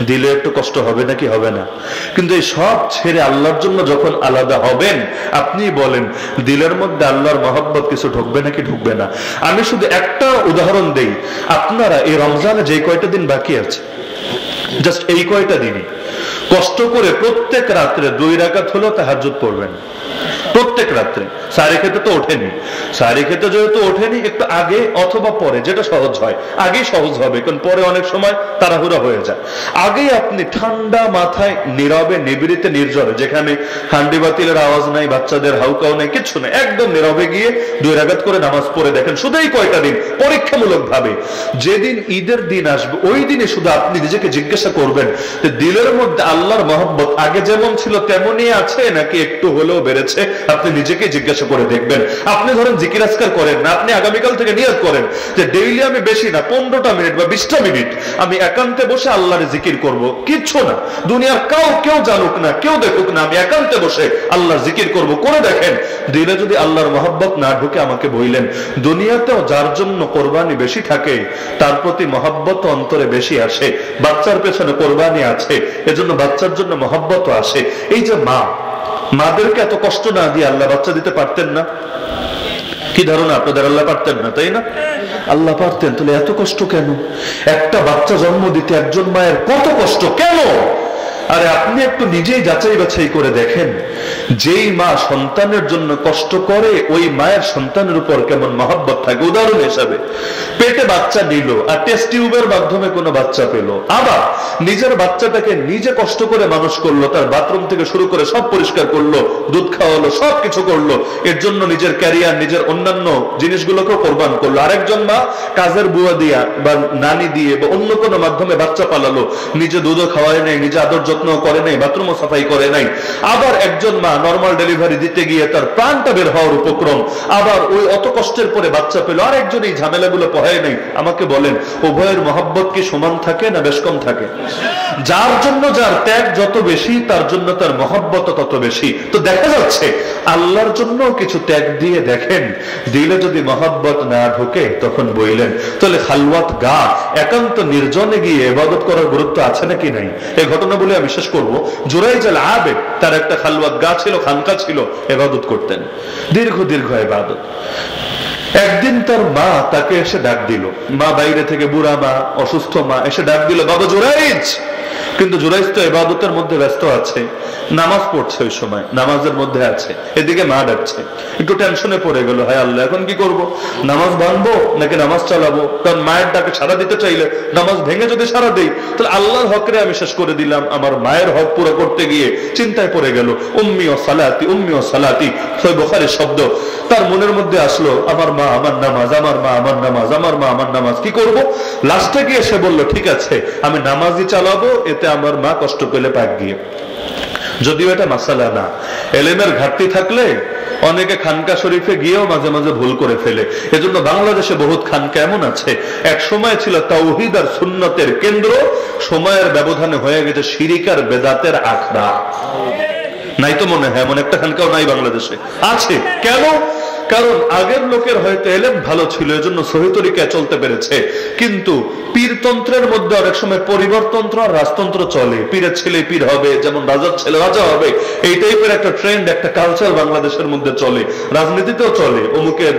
দিলে একটু কষ্ট হবে নাকি? হবে না? কিন্তু এই সব ছেড়ে আল্লাহর জন্য যখন আলাদা হবেন, আপনি বলেন দিলের মধ্যে আল্লাহর মহব্বত কিছু ঢুকবে নাকি ঢুকবে না? আমি শুধু একটা উদাহরণ দেই। আপনারা এই রমজানে যে কয়টা দিন বাকি আছে, জাস্ট এই কয়টা দিনই কষ্ট করে প্রত্যেক রাত্রে 2 রাকাত হলেও তাহাজ্জুদ পড়বেন, প্রত্যেক রাত্রে সারি খেতে তো ওঠেনি, সারি খেতে যেহেতু ওঠেনি একটু আগে অথবা পরে যেটা সহজ হয়, আগেই সহজ হবে, কারণ পরে অনেক সময় তাড়াহুড়া হয়ে যায়। আগেই আপনি ঠান্ডা মাথায় নীরবে নিবৃতে নির্জরে, যেখানে হান্ডি বাতিলের আওয়াজ নাই, বাচ্চাদের হাউকাও নাই, কিছু নেই, একদম নীরবে গিয়ে 2 রাকাত করে নামাজ পড়ে দেখেন। শুধু এই কয়টা দিন পরীক্ষামূলক ভাবে, যেদিন ঈদের দিন আসবে ওই দিনে শুধু আপনি নিজেকে জিজ্ঞাসা করবেন যে দিলের মধ্যে আল্লাহর মহব্বত আগে যেমন ছিল তেমনই আছে নাকি একটু হলেও বেড়েছে। আপনি নিজেকে জিজ্ঞাসা করে দেখবেন। আপনি ধরেন জিকির আজকার করেন না, আপনি আগামীকাল থেকে নিয়ত করেন যে ডেইলি আমি বেশি না 15টা মিনিট বা 20টা মিনিট আমি একান্তে বসে আল্লাহর জিকির করব। কিচ্ছু না, দুনিয়ার কেউ জানুক না, কেউ দেখুক না, আমি একান্তে বসে আল্লাহর জিকির করব। করে দেখেন, দিলে যদি আল্লাহর মহব্বত না ঢুকে আমাকে বললেন, দুনিয়াতেও যার জন্য কোরবানি বেশি থাকে তার প্রতি মহব্বত অন্তরে বেশি আসে। বাচ্চার পেছনে কোরবানি আছে, এজন্য বাচ্চার জন্য মহব্বত আসে। এই যে মাদেরকে এত কষ্ট না দিয়ে আল্লাহ বাচ্চা দিতে পারতেন না? কি ধারণা আপনাদের আল্লাহ পারতেন না, তাই না? আল্লাহ পারতেন, তাহলে এত কষ্ট কেন? একটা বাচ্চা জন্ম দিতে একজন মায়ের কত কষ্ট কেন? আরে আপনি একটু নিজেই যাচাই বাছাই করে দেখেন, যেই মা সন্তানের জন্য কষ্ট করে ওই মায়ের সন্তানের উপর কেমন মহব্বত থাকে। উদাহরণ হিসাবে, পেটে বাচ্চা নিল আর টেস্ট টিউবের মাধ্যমে কোনো বাচ্চা পেল, আবার নিজের বাচ্চাটাকে নিজে কষ্ট করে মানুষ করলো, তার বাথরুম থেকে শুরু করে সব পরিষ্কার করলো, দুধ খাওয়ালো, সবকিছু করলো, এর জন্য নিজের ক্যারিয়ার, নিজের অন্যান্য জিনিসগুলোকেও কোরবান করলো। আরেকজন মা কাজের বুয়া দিয়া বা নানি দিয়ে বা অন্য কোনো মাধ্যমে বাচ্চা পালালো, নিজে দুধও খাওয়ায় নাই, নিজে আদর যত্ন করে নাই, বাথরুমও সাফাই করে নাই। আবার একজন মা নরমাল ডেলিভারি দিতে গিয়ে তার প্রাণটা বের হওয়ার উপক্রম, আবার ওই অত কষ্টের পরে বাচ্চা পেল, আর একজন এই ঝামেলাগুলো পড়ায় নাই। আমাকে বলেন, উভয়ের মহব্বত কি সমান থাকে না বেশ কম থাকে? যার জন্য যার ত্যাগ যত বেশি তার জন্য তার মহব্বত তত বেশি। তো দেখা যাচ্ছে আল্লাহর জন্য কিছু ত্যাগ দিয়ে দেখেন, দিলে যদি মহব্বত না ঢোকে তখন বইলেন, তাহলে খালওয়াত গা একান্ত নির্জনে গিয়ে ইবাদত করার গুরুত্ব আছে নাকি নাই? এই ঘটনা বলে আমি শেষ করবো। জুরাইজ আল আবেদ, তার একটা খালওয়াত গা ছিল, খানকা ছিল, ইবাদত করতেন, দীর্ঘ ইবাদত। একদিন তার মা তাকে এসে ডাক দিল, মা বাইরে থেকে, বুড়া মা, অসুস্থ মা এসে ডাক দিল, বাবা জুরাইজ। কিন্তু জুরাইজ তো ইবাদতের মধ্যে ব্যস্ত আছে, নামাজ পড়ছে, ওই সময় নামাজের মধ্যে আছে, এদিকে মা ডাকছে। একটু টেনশনে পড়ে গেল, হায় আল্লাহ, এখন কি করব? নামাজ ভাঙবো নাকি নামাজ চালাবো? কারণ মায়ের ডাকে সাড়া দিতে চাইলে নামাজ ভেঙে যদি সাড়া দেই তাহলে আল্লাহর হকরে আমি শেষ করে দিলাম, আমার মায়ের হক পুরো করতে গিয়ে চিন্তায় পড়ে গেল। উম্মি ও সালাতি, উম্মি ও সালাতি, সহিহ বুখারীর শব্দ। তার মনের মধ্যে আসলো, আমার মা আমার নামাজ, আমার মা আমার নামাজ, আমার মা আমার নামাজ, কি করব? লাস্টে গিয়ে সে বলল, ঠিক আছে আমি নামাজই চালাবো, এতে আমার মা কষ্ট পেলে পাক গিয়ে। যদিও এটা মাসালা না, এলেমের ঘাটতি থাকলে অনেকে খানকা শরীফে গিয়েও মাঝে মাঝে ভুল করে ফেলে। এজন্য বাংলাদেশে বহুত খানকা এমন আছে, এক সময় ছিল তাওহীদ আর সুন্নতের কেন্দ্র, সময়ের ব্যবধানে হয়ে গেছে শিরিক আর বেদাতের আখড়া। নাই তো মনে হয় এমন একটা খানকাও নাই বাংলাদেশে? আছে। কেন? কারণ আগের লোকের হয়তো এলেম ভালো ছিল, এজন্য সহিহ তরিকায় চলতে পেরেছে। কিন্তু পীরতন্ত্রের মধ্যে অনেক সময় পরিবারতন্ত্র আর রাজতন্ত্র চলে, পীরের ছেলে পীর হবে, যেমন রাজার ছেলে রাজা হবে, এই টাইপের একটা ট্রেন্ড, একটা কালচার বাংলাদেশের মধ্যে চলে, রাজনীতিতেও চলে। অমুকের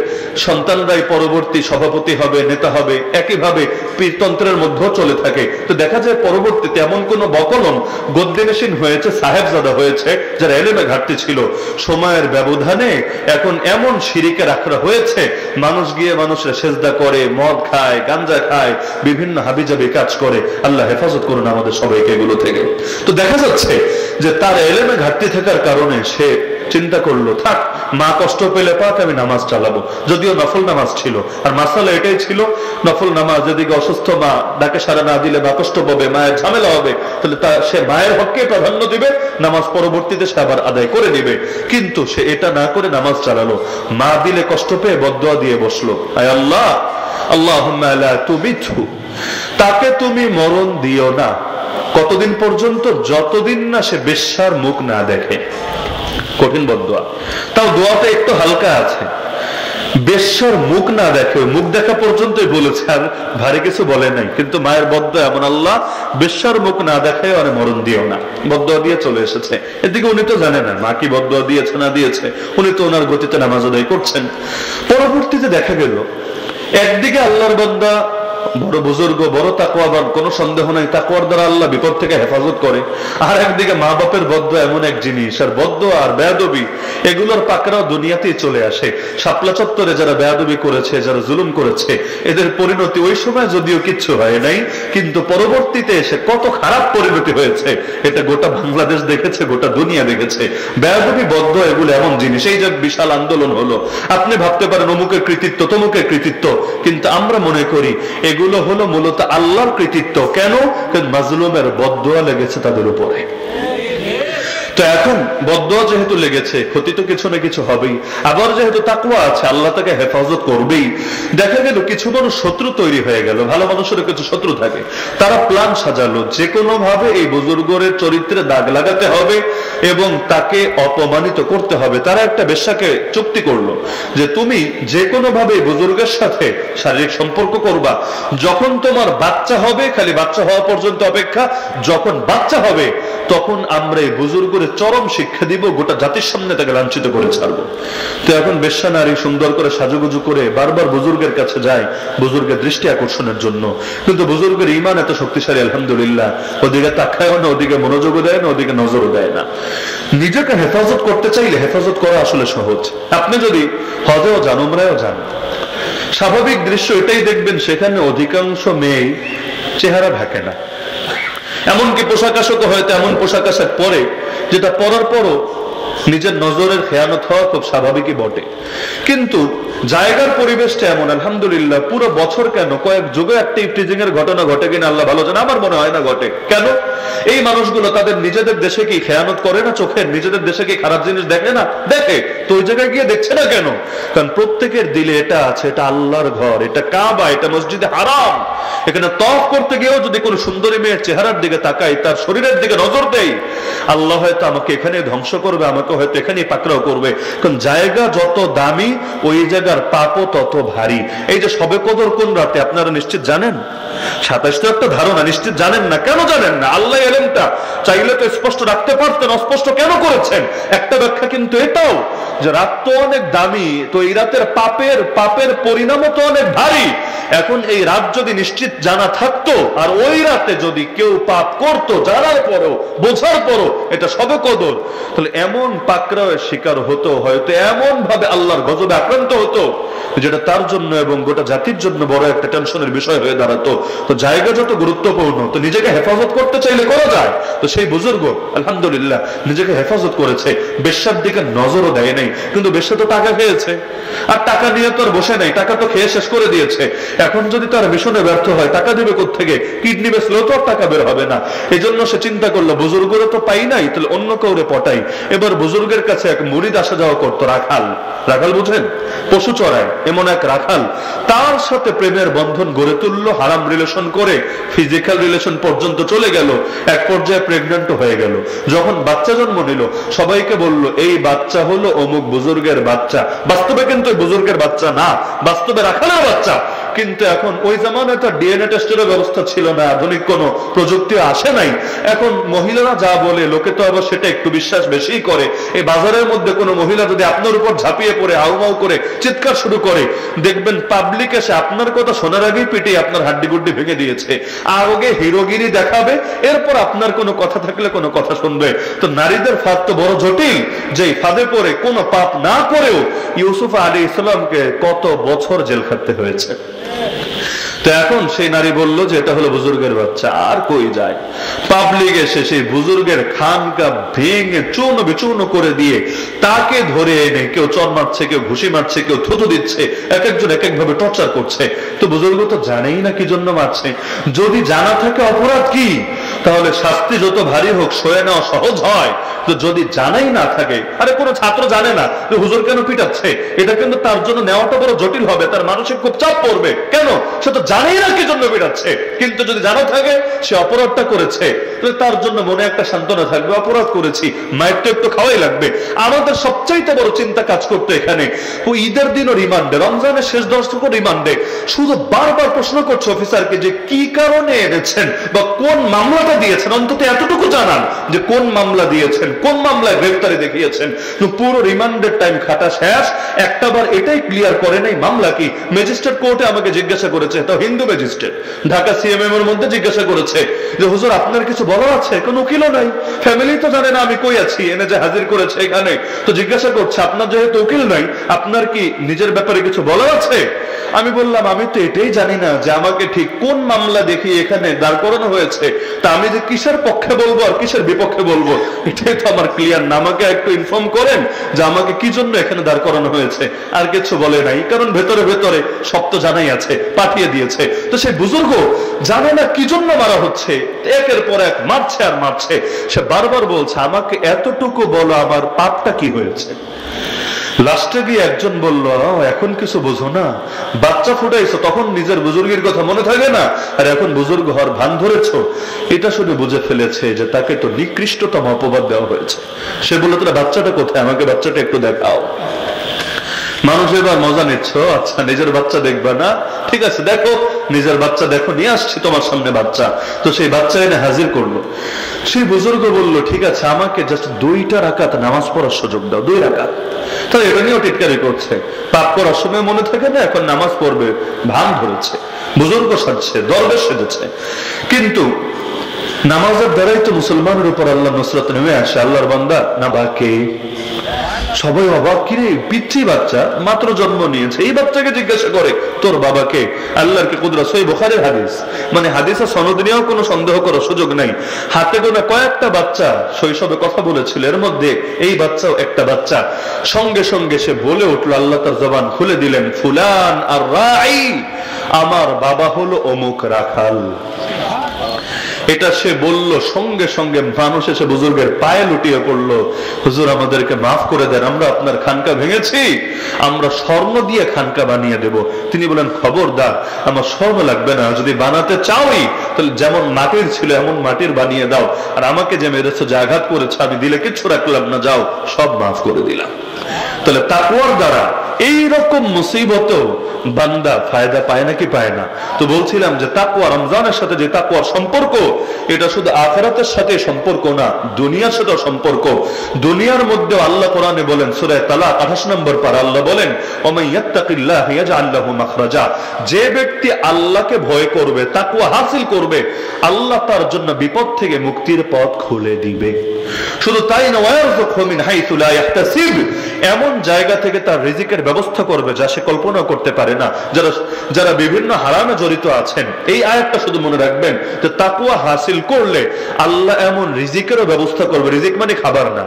সন্তানরাই পরবর্তী সভাপতি হবে, নেতা হবে, একইভাবে পীরতন্ত্রের মধ্যেও চলে থাকে। তো দেখা যায় পরবর্তীতে এমন কোন বকলম গদ্দিনশীন হয়েছে, সাহেবজাদা হয়েছে, যারা এলেমে ঘাটতি ছিল, সময়ের ব্যবধানে এখন এমন শিরিকের আখড়া হয়েছে, মানুষ গিয়ে মানুষরা সেজদা করে, মদ খায়, গাঞ্জা খায়, বিভিন্ন হাবিজাবি কাজ করে। আল্লাহ হেফাজত করুন আমাদের সবাইকে এগুলো থেকে। তো দেখা যাচ্ছে যে তার এলেমে ঘাটতি থাকার কারণে সে চিন্তা করলো, থাক মা কষ্ট পেলে পাক, আমি নামাজ চালাবো। যদিও নফল নামাজ ছিল, আর মাসালা এটাই ছিল, নফল নামাজ যেদিকে অসুস্থ মা ডাকে সাড়া না দিলে মা কষ্ট পাবে, মায়ের ঝামেলা হবে, তাহলে সে মায়ের হককে প্রাধান্য দিবে, নামাজ পরবর্তীতে সে আবার আদায় করে দিবে। কিন্তু সে এটা না করে নামাজ চালালো, মা দিলে কষ্ট পেয়ে বদদুয়া দিয়ে বসলো, আয় আল্লাহ, আল্লাহুম্মা লা তুমিতহু, তাকে তুমি মরণ দিও না। কতদিন পর্যন্ত? যতদিন না সে বেশ্যার মুখ না দেখে। কঠিন বদদুয়া, তাও দোয়াটা একটু হালকা আছে। বেশ্যার মুখ না দেখে, মুখ দেখা পর্যন্তই বলেছে, আর ভারী কিছু বলে নাই। কিন্তু মায়ের বদদুয়া এমন, আল্লাহ বেশ্যার মুখ না দেখায় আর মরণ দিও না। বদদুয়া দিয়ে চলে এসেছে। এদিকে উনি তো জানে না মা কি বদদুয়া দিয়েছে না দিয়েছে, উনি তো ওনার গতিতে নামাজ আদায় করছেন। পরবর্তীতে দেখা গেল একদিকে আল্লাহর বান্দা বড় বুজুর্গ, বড় তাকওয়াবান, কোনো সন্দেহ নাই তাকওয়ার দ্বারা আল্লাহ বিপদ থেকে হেফাজত করে। আর একদিকে মা বাপের বদ্দোয়া এমন এক জিনিস, আর বদ্দোয়া আর বেয়াদবি এগুলোর পাকড়াও দুনিয়াতেই চলে আসে। শাপলা চত্বরে যারা বেয়াদবি করেছে, যারা জুলুম করেছে, এদের পরিণতি ওই সময় যদিও কিচ্ছু হয় নাই, কিন্তু পরবর্তীতে এসে কত খারাপ পরিণতি হয়েছে এটা গোটা বাংলাদেশ দেখেছে, গোটা দুনিয়া দেখেছে। বেয়াদবি, বদ্দোয়া এগুলো এমন জিনিস। এই যে বিশাল আন্দোলন হলো, আপনি ভাবতে পারেন অমুকের কৃতিত্ব, তমুকের কৃতিত্ব, কিন্তু আমরা মনে করি এগুলো হলো মূলত আল্লাহর কৃতিত্ব। কেন? কারণ মাজলুমের বদদোয়া লেগেছে তাদের উপরে। তো এখন বদদোয়া যেহেতু লেগেছে, ক্ষতি তো কিছু না কিছু হবেই। আবার যেহেতু তাকওয়া আছে, আল্লাহ তাকে হেফাজত করবেই। দেখা গেল কিছু মানুষ শত্রু তৈরি হয়ে গেল, ভালো মানুষেরও কিছু শত্রু থাকে, তারা প্ল্যান সাজালো যে কোনো ভাবে এই বুজুর্গের চরিত্রে দাগ লাগাতে হবে এবং তাকে অপমানিত করতে হবে। তারা একটা বেশ্যাকে চুক্তি করলো যে তুমি যে কোনো ভাবে বুজুর্গের সাথে শারীরিক সম্পর্ক করবা, যখন তোমার বাচ্চা হবে, খালি বাচ্চা হওয়া পর্যন্ত অপেক্ষা, যখন বাচ্চা হবে তখন আমরা এই বুজুর্গের চরম শিক্ষা দিব, গোটা জাতির সামনে তাকে লাঞ্ছিত করে ছাড়বো। তো এখন বেশ্যা নারী সুন্দর করে সাজুগুজু করে বারবার বুজুর্গের কাছে যায় বুজুর্গের দৃষ্টি আকর্ষণের জন্য, কিন্তু বুজুর্গের ঈমান এত শক্তিশালী আলহামদুলিল্লাহ, ওদিকে তাকায়ও না, ওদিকে মনোযোগও দেয় না, ওদিকে নজরও দেয় না। নিজেকে হেফাজত করতে চাইলে হেফাজত করা আসলে সহজ। আপনি যদি হজেও যান, উমরায়ও যান, স্বাভাবিক দৃশ্য এটাই দেখবেন, সেখানে অধিকাংশ মেয়ে চেহারা ঢাকে না। এমনকি পোশাক আশাকও হয়তো এমন পোশাক আশাক পরে যেটা পরার পরও নিজের নজরের খেয়ানত হওয়া খুব স্বাভাবিকই বটে। কিন্তু জায়গার পরিবেশটা এমন, আলহামদুলিল্লাহ, পুরো বছর কেন কয়েক যুগে একটা ইফটিজিং এর ঘটনা ঘটে কিনা আল্লাহ ভালো জানে, আমার মনে হয় না ঘটে। কেন? এই মানুষগুলো তাদের নিজেদের দেশে কি খেয়ানত করে না? চোখের নিজেদের দেশে কি খারাপ জিনিস দেখে না? দেখে। তো ওই জায়গায় গিয়ে দেখছে না কেন? কারণ প্রত্যেকের দিলে এটা আছে, এটা আল্লাহর ঘর, এটা কাবা, এটা মসজিদে হারাম। এখানে তওয়াফ করতে গিয়েও যদি কোনো সুন্দরী মেয়ের চেহারার দিকে তাকাই, তার শরীরের দিকে নজর দেই, আল্লাহ হয়তো আমাকে এখানে ধ্বংস করবে, আমাকে হয়তো এখানেই পাকড়াও করবে। কারণ জায়গা যত দামি, ওই জায়গার পাপও তত ভারী। এই যে শবে কদর কোন রাতে আপনারা নিশ্চিত জানেন? 27 তো একটা ধারণা, নিশ্চিত জানেন না। কেন জানেন না? আল্লাহ এলেমটা চাইলে তো স্পষ্ট রাখতে পারতেন, অস্পষ্ট কেন করেছেন? একটা ব্যাখ্যা কিন্তু এটাও যে রাত তো অনেক দামি, তো এই রাতের পাপের পরিণামও তো অনেক ভারী। এখন এই রাত যদি নিশ্চিত জানা থাকতো, আর ওই রাতে যদি কেউ পাপ করতো জানার পরও, বোঝার পরও এটা শবে কদর, তাহলে এমন পাকড়াওয়ের শিকার হতো, হয়তো এমন ভাবে আল্লাহর গজবে আক্রান্ত হতো, যেটা তার জন্য এবং গোটা জাতির জন্য বড় একটা টেনশনের বিষয় হয়ে দাঁড়াতো। তো জায়গা যত গুরুত্বপূর্ণ, তো নিজেকে হেফাজত করতে চাইলে করা যায়। তো সেই বুজুর্গ আলহামদুলিল্লাহ নিজেকে হেফাজত করেছে, বেশ্যার দিকে নজরও দেয় নাই। কিন্তু বেশ্যা তো টাকা খেয়েছে, আর টাকা নিয়ে তো আর বসে নাই, টাকা তো খেয়ে শেষ করে দিয়েছে। এখন যদি তার মিশনে ব্যর্থ হয়, টাকা দিবে কোত্থেকে? কিডনি বেচলেও তো আর টাকা বের হবে না। এই জন্য সে চিন্তা করলো বুজুর্গরে তো পাই নাই, তাহলে অন্য কাউরে পটাই। এবার বুজুর্গের কাছে এক মুরিদ আসা যাওয়া করতো, রাখাল। রাখাল বুঝেন? পশু চড়ায়, এমন এক রাখাল। তার সাথে প্রেমের বন্ধন গড়ে তুললো, হারাম রিলেশন করে ফিজিক্যাল রিলেশন পর্যন্ত চলে গেল, এক পর্যায়ে প্রেগন্যান্ট হয়ে গেল। যখন বাচ্চা জন্ম নিল, সবাইকে বলল এই বাচ্চা হলো অমুক বুজুর্গের বাচ্চা। বাস্তবে কিন্তু বুজুর্গের বাচ্চা না, বাস্তবে রাখালের বাচ্চা। কিন্তু এখন ওই জামানায় তো ডিএনএ টেস্টের ব্যবস্থা ছিল না, আধুনিক কোনো প্রযুক্তি আসে নাই। এখন মহিলারা যা বলে, লোকে তো আবার সেটা একটু বিশ্বাস বেশি করে। এই বাজারের মধ্যে কোনো মহিলা যদি আপনার উপর ঝাঁপিয়ে পড়ে হাউমাউ করে চিৎকার শুরু করে, দেখবেন পাবলিক এসে আপনার কথা শোনার আগেই পিটিয়ে আপনার হাড্ডি গুড্ডি ভেঙে দিয়েছে। আগে হিরোগিরি দেখাবে, এরপর আপনার কোনো কথা থাকলে কোনো কথা শুনবে। তো নারীদের ফাঁদ তো বড় জটিল, যে ফাঁদে পড়ে কোনো পাপ না করেও ইউসুফ আলাইহিস সালামকে কত বছর জেল খাটতে হয়েছে। তো এখন সেই নারী বলল যে এটা হলো বুজুর্গের বাচ্চা। আর কই যায়, পাবলিক এসে সেই বুজুর্গের খানকা ভেঙে চূর্ণ বিচূর্ণ করে দিয়ে তাকে ধরে এনে কেউ চর মারছে, কেউ ঘুষি মারছে, কেউ থুতু দিচ্ছে, এক একজন এক এক ভাবে টর্চার করছে। তো বুজুর্গ তো জানেই না কি জন্য মারছে। যদি জানা থাকে অপরাধ কি, তাহলে শাস্তি যত ভারী হোক সয়ে নেওয়া সহজ হয়। তো যদি জানাই না থাকে, আরে কোনো ছাত্র জানে না যে হুজুর কেন পিটাচ্ছে, এটা কিন্তু তার জন্য নেওয়াটা বড় জটিল হবে, তার মানসিক খুব চাপ পড়বে। কেন? সে তো জানেই না কি জন্য পিটাচ্ছে। কিন্তু যদি জানা থাকে সে অপরাধটা করেছে, তাহলে তার জন্য মনে একটা সান্ত্বনা থাকবে, অপরাধ করেছি, মায়ের তো একটু খাওয়াই লাগবে। আমাদের সবচাইতে বড় চিন্তা কাজ করতো এখানে, ও ঈদের দিনও রিমান্ডে, রমজানের শেষ দশটুকু রিমান্ডে, শুধু বারবার প্রশ্ন করছে অফিসারকে যে কি কারণে এনেছেন বা কোন মামলাটা দিয়েছেন, অন্তত এতটুকু জানান যে কোন মামলা দিয়েছেন, কোন মামলায় গ্রেফতারি দেখিয়েছেন। পুরো রিমান্ডের টাইম খাটা শেষ, একটাবার এটাই ক্লিয়ার করে নাই মামলা কি। ম্যাজিস্ট্রেট কোর্টে আমাকে জিজ্ঞাসা করেছে, তাও হিন্দু ম্যাজিস্ট্রেট, ঢাকা সিএমএম এর মধ্যে জিজ্ঞাসা করেছে যে হুজুর আপনার কিছু বলার আছে? কোন উকিলও নাই, ফ্যামিলি তো জানে না আমি কই আছি, এনে যে হাজির করেছে এখানে, তো জিজ্ঞাসা করছে আপনার যেহেতু উকিল নাই, আপনার কি নিজের ব্যাপারে কিছু বলার আছে? আমি বললাম আমি তো এটাই জানি না যে আমাকে ঠিক কোন মামলা দেখিয়ে এখানে দাঁড় করানো হয়েছে, তা আমি যে কিসের পক্ষে বলবো আর কিসের বিপক্ষে বলবো এটাই তো আমার ক্লিয়ার না। আমাকে একটু ইনফর্ম করেন যে আমাকে কি জন্য এখানে দাঁড় করানো হয়েছে। আর কিছু বলে নাই, কারণ ভেতরে ভেতরে সব তো জানাই আছে, পাঠিয়ে দিয়েছে। তো সেই বুজুর্গ জানে না কি জন্য মারা হচ্ছে, একের পর এক মারছে আর মারছে। সে বারবার বলছে আমাকে এতটুকু বলো আমার পাপটা কি হয়েছে। লাস্টে গিয়ে একজন বলল এখন কিছু বোঝো না, বাচ্চা ফুটাইছো তখন নিজের বুজুর্গের কথা মনে থাকে না, আর এখন বুজুর্গ হওয়ার ভান ধরেছো। এটা শুনে বুঝে ফেলেছে যে তাকে তো নিকৃষ্টতম অপবাদ দেওয়া হয়েছে। সে বলল তোরা বাচ্চাটা কোথায়, আমাকে বাচ্চাটা একটু দেখাও। মানুষ এবার মজা নিচ্ছ, আচ্ছা নিজের বাচ্চা দেখবা না, ঠিক আছে দেখো নিজের বাচ্চা দেখো, নিয়ে আসছি তোমার সামনে বাচ্চা। তো সেই বাচ্চা এনে হাজির করলো। সেই বুজুর্গ বলল ঠিক আছে আমাকে জাস্ট 2টা রাকাত নামাজ পড়ার সুযোগ দাও, 2 রাকাত। তো এটা নিয়েও টিটকারি করছে, পাপ করার সময় মনে থাকে না, এখন নামাজ পড়বে ভান ধরেছে, বুজুর্গ সাজছে, দরবেশ সেজেছে। কিন্তু নামাজের দ্বারাই তো মুসলমানের উপর আল্লাহ নুসরত নেমে আসে। আল্লাহর বান্দা না বাকে সবাই অবাক, কিরে পিচ্ছি বাচ্চা মাত্র জন্ম নিয়েছে, এই বাচ্চাকে জিজ্ঞাসা করে তোর বাবাকে। আল্লাহর কি কুদরত, সহিহ বুখারীর হাদিস, মানে হাদিসের সনদ নিয়েও কোনো সন্দেহ করার সুযোগ নাই। হাতে গোনা কয়েকটা বাচ্চা শৈশবে কথা বলেছিল, এর মধ্যে এই বাচ্চাও একটা বাচ্চা। সঙ্গে সঙ্গে সে বলে উঠলো, আল্লাহ তার জবান খুলে দিলেন, ফুলান আর রাই, আমার বাবা হলো অমুক রাখাল। এটা সে বলল, সঙ্গে সঙ্গে মানুষ এসে বুজুর্গের পায়ে লুটিয়ে পড়লো, হুজুর আমাদেরকে মাফ করে দেন, আমরা আপনার খানকা ভেঙেছি, আমরা স্বর্ণ দিয়ে খানকা বানিয়ে দেব। তিনি বলেন খবরদার, আমার স্বর্ণ লাগবে না, যদি বানাতে চাওই তাহলে যেমন মাটির ছিল এমন মাটির বানিয়ে দাও, আর আমাকে যে মেরেছো, যে আঘাত করেছে আমি দিলে কিচ্ছু রাখলাম না, যাও সব মাফ করে দিলাম। তাহলে তাকওয়ার দ্বারা এইরকম মুসিবতও বান্দা ফায়দা পায় নাকি পায় না? তো বলছিলাম যে তাকওয়া, রমজানের সাথে যে তাকওয়ার সম্পর্ক, এটা শুধু আখিরাতের সাথে সম্পর্ক না, দুনিয়ার সাথে সম্পর্ক। দুনিয়ার মধ্যে আল্লাহ কোরআনে বলেন, সূরা তালাক 28 নম্বর পারা, আল্লাহ বলেন ওমান ইয়াত্তাকিল্লাহ ইয়াজআল লাহু মাখরাজা, যে ব্যক্তি আল্লাহকে ভয় করবে, তাকওয়া হাসিল করবে, আল্লাহ তার জন্য বিপদ থেকে মুক্তির পথ খুলে দিবে। শুধু তাই না, ওয়ারযুকহু মিন হাইসু লা ইয়াহতাসিব, এমন জায়গা থেকে তার রিজিকের ব্যবস্থা করবে যা সে কল্পনা করতে পারে না। যারা বিভিন্ন হারামে জড়িত আছেন, এই আয়াতটা শুধু মনে রাখবেন যে তাকওয়া হাসিল করলে আল্লাহ এমন রিজিকেরও ব্যবস্থা করবে। রিজিক মানে খাবার না,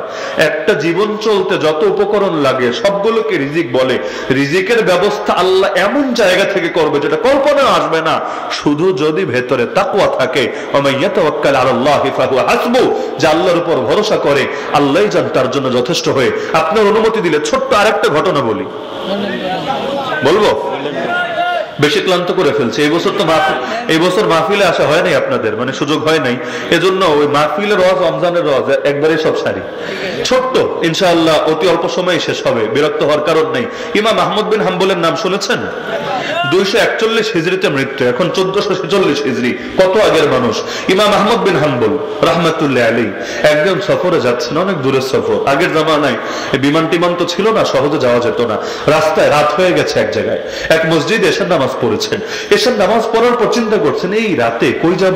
একটা জীবন চলতে যত উপকরণ লাগে সবগুলোকে রিজিক বলে। রিজিকের ব্যবস্থা আল্লাহ এমন জায়গা থেকে করবে যেটা কল্পনা আসবে না, শুধু যদি ভেতরে তাকওয়া থাকে। ওমান ইয়াতাওয়াক্কাল আলাল্লাহি ফাহুয়া হাসবু, যে আল্লাহর উপর ভরসা করে আল্লাহই যান তার জন্য যথেষ্ট হয়ে। আপনার অনুমতি দিলে ছোট্ট আরেকটা ঘটনা বলি, বলবো? বেশি ক্লান্ত করে ফেলছে এই বছর মাহফিলে আসা হয় নাই আপনাদের, মানে সুযোগ হয় নাই, এজন্য ওই মাহফিলের রওয়াজ, রমজানের রওয়াজ একবারে সব সারি। ছোট্ট ইনশাআল্লাহ অতি অল্প সময় শেষ হবে, বিরক্ত হওয়ার কারণ নেই। ইমাম আহমদ বিন হাম্বলের নাম শুনেছেন? 241 হিজরিতে মৃত্যু, এখন 1446 হিজরি, কত আগের মানুষ। ইমাম আহমদ বিন হাম্বল রাহমাতুল্লাহ আলাইহি একদম সফরে যাচ্ছেন, অনেক দূরের সফর। আগের জামানায় বিমান টিমান তো ছিল না, সহজে যাওয়া যেত না। রাস্তায় রাত হয়ে গেছে, এক জায়গায় এক মসজিদে এসে নামাজ পড়েছেন। এসে নামাজ পড়ার পর চিন্তা করছেন এই রাতে কই যাব,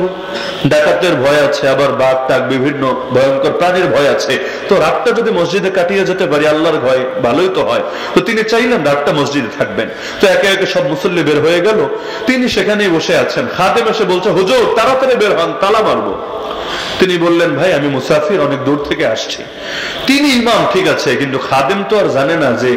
ডাকাতের ভয় আছে, আবার বাঘ টাক বিভিন্ন ভয়ঙ্কর প্রাণীর ভয় আছে, তো রাতটা যদি মসজিদে কাটিয়ে যেতে পারি আল্লাহর ভয়, ভালোই তো হয়। তো তিনি চাইলেন রাতটা মসজিদে থাকবেন। তো একে একে সব মুসল্লি বের হয়ে গেল, তিনি সেখানেই বসে আছেন। খাদেম এসে বলছে, হুজুর তাড়াতাড়ি বের হন, তালা মারবো। তিনি বললেন, ভাই আমি মুসাফির, অনেক দূর থেকে আসছি। তিনি ইমাম ঠিক আছে, কিন্তু খাদেম তো আর জানে না যে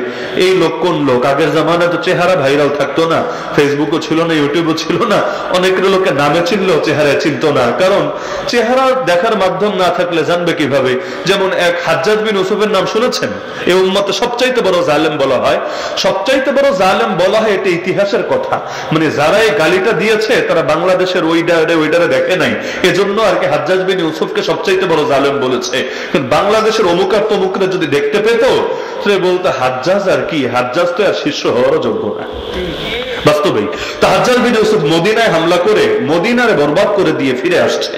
এই লোক কোন লোক। আগের জামানায় তো চেহারা ভাইরাল থাকতো না, ফেসবুকও ছিল না, ইউটিউবও ছিল না, অনেকের লোকে নামে চিনলেও চেহারায় চিনতো না, কারণ চেহারা দেখার মাধ্যম না থাকলে জানবে কিভাবে। যেমন এক হাজ্জাজ বিন ইউসুফের নাম শুনেছেন? এই উম্মতে সবচাইতে বড় জালেম বলা হয়, সবচাইতে বড় জালেম বলা হয়, এটা ইতিহাসের কথা। মানে যারা এই গালিটা দিয়েছে তারা বাংলাদেশের ওইডারে দেখে নাই, এজন্য আর কি হাজ্জাজ বিন ইউসুফকে সবচাইতে বড় জালেম বলেছে, কিন্তু বাংলাদেশের অমুক আর তমুকরা যদি দেখতে পেত সে বলতো হাজ্জাজ আর কি, হাজ্জাজ তো আর শিষ্য হওয়ারও যোগ্য না। বাস্তবেই তো হাজ্জাজ বিন ইউসুফ মদিনায় হামলা করে মদিনারে বরবাদ করে দিয়ে ফিরে আসছে।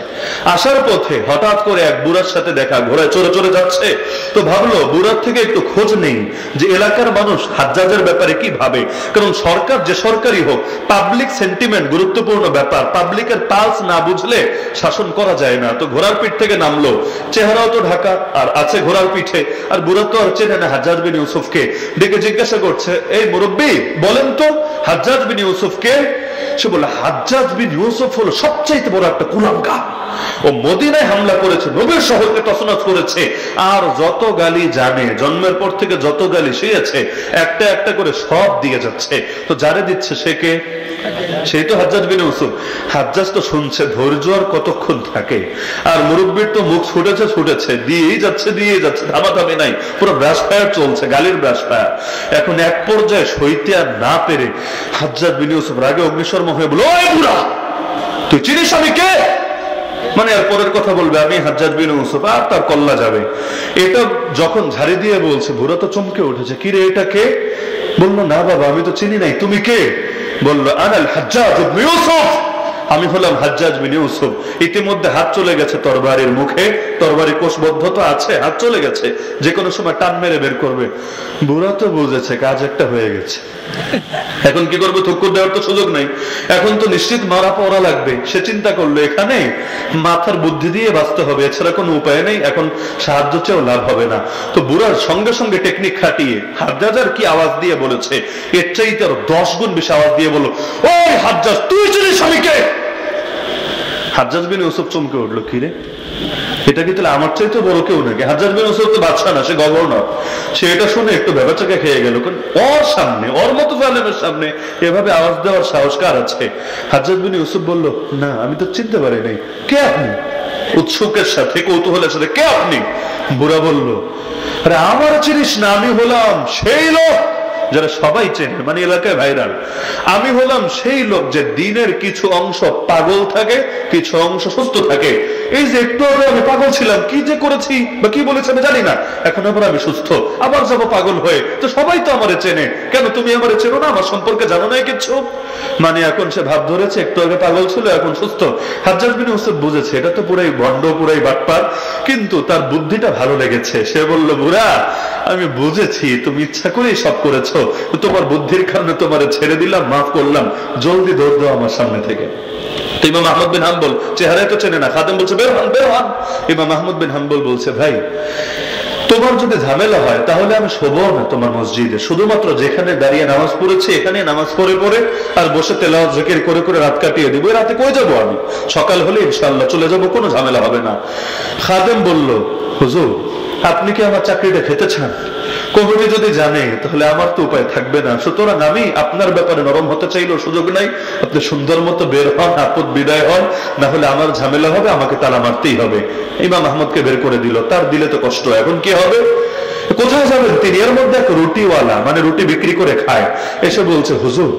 আসার পথে হঠাৎ করে এক বুড়ার সাথে দেখা, ঘোড়ায় চড়ে চড়ে যাচ্ছে। তো ভাবলো বুড়ার থেকে একটু খোঁজ নেই যে এলাকার মানুষ হাজ্জাজের ব্যাপারে কি ভাবে, কারণ সরকার যে সরকারই হোক পাবলিক সেন্টিমেন্ট গুরুত্বপূর্ণ ব্যাপার, পাবলিকের পালস না বুঝলে শাসন করা যায় না। তো ঘোড়ার পিঠ থেকে নামলো, চেহারাও তো ঢাকা আর আছে ঘোড়ার পিঠে, আর বুড়া তো আর চেনে না হাজ্জাজ বিন ইউসুফকে। ডেকে জিজ্ঞাসা করছে, এই মুরব্বী বলেন তো হাজ্জাজ বিন ইউসুফকে? সে বলে, হাজ্জাজ বিন ইউসুফ হলো সবচাইতে বড় একটা কুলাঙ্গার, ও মদিনায় হামলা করেছে, নবীর শহরকে তছনছ করেছে, আর যত গালি জানে জন্মের পর থেকে যত গালি শিখেছে একটা একটা করে সব দিয়ে যাচ্ছে। তো যারে দিচ্ছে সে কে? সেই তো হাজ্জাজ বিন ইউসুফ। হাজ্জাজ তো শুনছে, ধৈর্য আর কতক্ষণ থাকে, আর মুরব্বীর তো মুখ ছুটেছে ছুটেছে, দিয়েই যাচ্ছে ধামাধামি নাই, পুরো ব্রাশ ফায়ার চলছে, গালির ব্রাশ ফায়ার। এখন এক পর্যায়ে সইতে আর না পেরে হাজ্জাজ বিন ইউসুফ রাগে অগ্নিশর্মা হয়ে বলল, ওই বুড়া তুই চিনিস আমি কে? মানে আর পরের কথা বলবে আমি হাজ্জাজ বিন ইউসুফ, আর তার কল্লা যাবে। এটা যখন ঝাড়ি দিয়ে বলছে, বুড়া তো চমকে উঠেছে, কি রে এটা কে? বললো, না বাবা আমি তো চিনি নাই, তুমি কে? বললো, আনাল হাজ্জাজ ইবনে ইউসুফ, আমি হলাম হাজ্জাজ বিন ইউসুফ। ইতিমধ্যে হাত চলে গেছে তরবারির মুখে, তরবারি কোষবদ্ধ তো আছে, হাত চলে গেছে, যে কোনো সময় টান মেরে বের করবে। বুড়া তো বুঝেছে কাজ একটা হয়ে গেছে, এখন কি করবে? থুক্কুর দেওয়ার তো সুযোগ নাই, এখন তো নিশ্চিত মারা পড়া লাগবে। সে চিন্তা করলো এখানে মাথার বুদ্ধি দিয়ে বাঁচতে হবে, এছাড়া কোনো উপায় নেই, এখন সাহায্য চেয়েও লাভ হবে না। তো বুড়ার সঙ্গে সঙ্গে টেকনিক খাটিয়ে হাজ্জাজ কি আওয়াজ দিয়ে বলেছে, এর চাইতে আরো 10 গুণ বেশি আওয়াজ দিয়ে বলল, ওই হাজ্জাজ তুই চিনিস আমি কে? হাজ্জাজ বিন ইউসুফ চমকে উঠলো, কি রে এটা কি তাহলে আমার চাইতে বড় কেউ নাকি? হাজ্জাজ বিন ইউসুফ তো বাদশা না, সে গভর্নর। সে এটা শুনে একটু ভেবাচাকা খেয়ে গেল, কারণ ওর সামনে, ওর মতো জালেমের সামনে এভাবে আওয়াজ দেওয়ার সাহস কার আছে? হাজ্জাজ বিন ইউসুফ বলল, না আমি তো চিনতে পারি নাই, কে আপনি? উৎসুকের সাথে কৌতূহলের সাথে, কে আপনি? বুড়া বলল, আরে আমার চিনিস না, আমি হলাম সেই লোক যারা সবাই চেনে, মানে এলাকায় ভাইরাল। আমি হলাম সেই লোক যে দিনের কিছু অংশ পাগল থাকে, কিছু অংশ সুস্থ থাকে। এই যে একটু আগে আমি পাগল ছিলাম, কি যে করেছি বা কি বলেছি আমি জানি না, এখন আবার আমি সুস্থ, আবার যাব পাগল হয়ে। তো সবাই তো আমারে চেনে, কেন তুমি আমারে চেনো না? আমার সম্পর্কে জানো না কিছু? মানে এখন সে ভাব ধরেছে একটু আগে পাগল ছিল এখন সুস্থ। হাজ্জাজ বিন ইউসুফ বুঝেছে এটা তো পুরাই ভণ্ড, পুরাই বাটপার, কিন্তু তার বুদ্ধিটা ভালো লেগেছে। সে বলল, বুড়া আমি বুঝেছি তুমি ইচ্ছা করেই সব করেছো, তোমার বুদ্ধির কারণে তোমারে ছেড়ে দিলাম, মাফ করলাম, জলদি দৌড় দাও আমার সামনে থেকে। ইমাম আহমদ বিন হাম্বল চেহারায় তো চেনে না, খাদেম বলছে বের হন বের হন। ইমাম আহমদ বিন হাম্বল বলছে, ভাই তোমার যদি ঝামেলা হয় তাহলে আমি শোবো না তোমার মসজিদে, শুধুমাত্র যেখানে দাঁড়িয়ে নামাজ পড়েছি এখানে নামাজ পড়ে পড়ে আর বসে তেলাওয়াত জিকির করে করে রাত কাটিয়ে দিব। রাতে কই যাবো আমি? সকাল হলে ইনশাআল্লাহ চলে যাবো, কোনো ঝামেলা হবে না। খাদেম বলল, হুজুর আপনি কি আমার চাকরিটা খেতে চান? কমিটি যদি জানে তাহলে আমার তো উপায় থাকবে না, সুতরাং আমি আপনার ব্যাপারে নরম হতে চাইলেও সুযোগ নাই, আপনি সুন্দর মতো বের হন, আপদ বিদায় হন, না হলে আমার ঝামেলা হবে, আমাকে তালা মারতেই হবে। ইমাম আহমদকে বের করে দিল, তার দিলে তো কষ্ট, এখন কি হবে? কোথায় যাবেন তিনি? এর মধ্যে এক রুটিওয়ালা, মানে রুটি বিক্রি করে খায়, এসে বলছে, হুজুর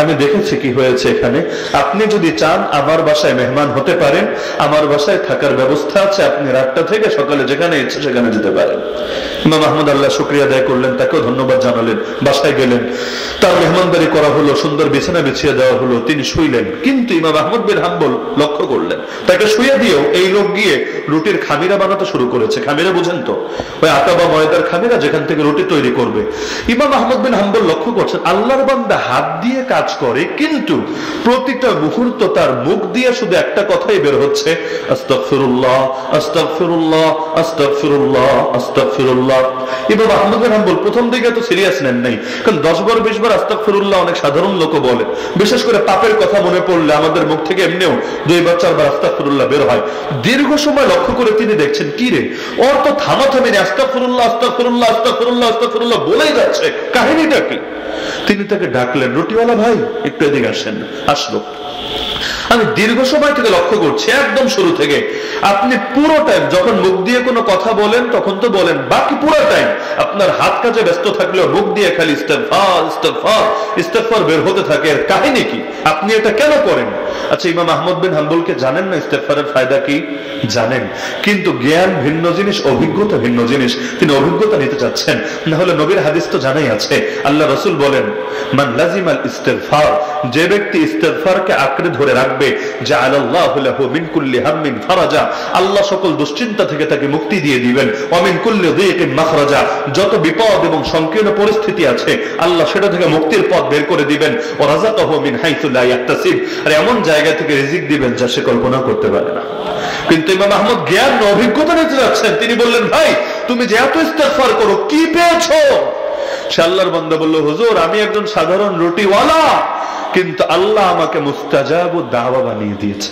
আমি দেখেছি কি হয়েছে এখানে, আপনি যদি চান আমার বাসায় মেহমান হতে পারেন, আমার বাসায় থাকার ব্যবস্থা আছে, আপনি রাতটা থেকে সকালে যেখানে ইচ্ছে সেখানে যেতে পারেন। ইমাম আহমদ আল্লাহ শুকরিয়া আদায় করলেন, তাকেও ধন্যবাদ জানালেন, বাসায় গেলেন, তার মেহমানদারি করা হলো, সুন্দর বিছানা বিছিয়ে দেওয়া হলো, তিনি শুইলেন। কিন্তু ইমাম আহমদ বিন হাম্বল লক্ষ্য করলেন তাকে শুয়ে দিয়েও এই লোক গিয়ে রুটির খামিরা বানাতে শুরু করেছে। খামিরা বুঝেন তো, ওই আটা বা ময়দার খামিরা যেখান থেকে রুটি তৈরি করবে। ইমাম আহমদ বিন হাম্বল লক্ষ্য করছেন আল্লাহর বান্দা হাত দিয়ে কাজ করে, কিন্তু প্রতিটা মুহূর্ত তার মুখ দিয়ে শুধু একটা কথাই বের হচ্ছে, আস্তাগফিরুল্লাহ আস্তাগফিরুল্লাহ আস্তাগফিরুল্লাহ আস্তাগফিরুল্লাহ। ইমাম আহমদ বিন হাম্বল প্রথম দিকে তো সিরিয়াস নেন নাই, কারণ 10 বার 20 বার আস্তাগফিরুল্লাহ অনেক সাধারণ লোকও বলে, বিশেষ করে পাপের কথা মনে পড়লে আমাদের মুখ থেকে এমনিও 2 বার 4 বার আস্তাগফিরুল্লাহ বের হয়। দীর্ঘ সময় লক্ষ্য করে তিনি দেখছেন, কি রে ওর তো থামাথামি নেই, আস্তাগফিরুল্লাহ আস্তাগফিরুল্লাহ আস্তাগফিরুল্লাহ আস্তাগফিরুল্লাহ বলেই যাচ্ছে, কাহিনীটা কি? তিনি তাকে ডাকলেন, রুটিওয়ালা ভাই একটু এদিকে আসেন। আসলো, আমি দীর্ঘ সময় থেকে লক্ষ্য করছি, একদম শুরু থেকে আপনি পুরো টাইম যখন মুখ দিয়ে কোনো কথা বলেন তখন তো বলেন, বাকি পুরো টাইম আপনার হাত কাজে ব্যস্ত থাকলেও মুখ দিয়ে খালি ইস্তেগফার ইস্তেগফার ইস্তেগফার বের হতে থাকে। এর কাহিনী কি? আপনি এটা কেন করেন? আচ্ছা, ইমাম আহমদ বিন হাম্বলকে জানেন না ইস্তেগফারের ফায়দা কি? জানেন, কিন্তু জ্ঞান ভিন্ন জিনিস, অভিজ্ঞতা ভিন্ন জিনিস। তিনি অভিজ্ঞতা নিতে চাচ্ছেন, না হলে নবীর হাদিস তো জানাই আছে। আল্লাহ রাসূল বলেন, মান লাজিমাল ইস্তেগফার, যে ব্যক্তি ইস্তেগফারকে আঁকড়ে ধরে রাখবে, জাআলাল্লাহু লাহু মিন কুল্লি হাম্মিন ফারাজা, আল্লাহ সকল দুশ্চিন্তা থেকে তাকে মুক্তি দিয়ে দিবেন। ওয়া মিন কুল্লি যিকিন মাখরাজা, যত বিপদ এবং সংকীর্ণ পরিস্থিতি আছে আল্লাহ সেটা থেকে মুক্তির পথ বের করে দিবেন। ওয়া রাযাকাহু মিন হাইসু লা ইয়াহতাসিব, আর এমন জায়গা থেকে রিজিক দিবেন যা সে কল্পনা করতে পারে না। কিন্তু ইমাম আহমদ জ্ঞান অভিজ্ঞতা নিতে যাচ্ছেন। তিনি বললেন, ভাই তুমি যে এত ইস্তেগফার করো কি পেয়েছো? সে আল্লাহর বান্দা বলল, হুজুর আমি একজন সাধারণ রুটিওয়ালা, কিন্তু আল্লাহ আমাকে মুস্তাজাবুদ দাওয়া বানিয়ে দিয়েছে।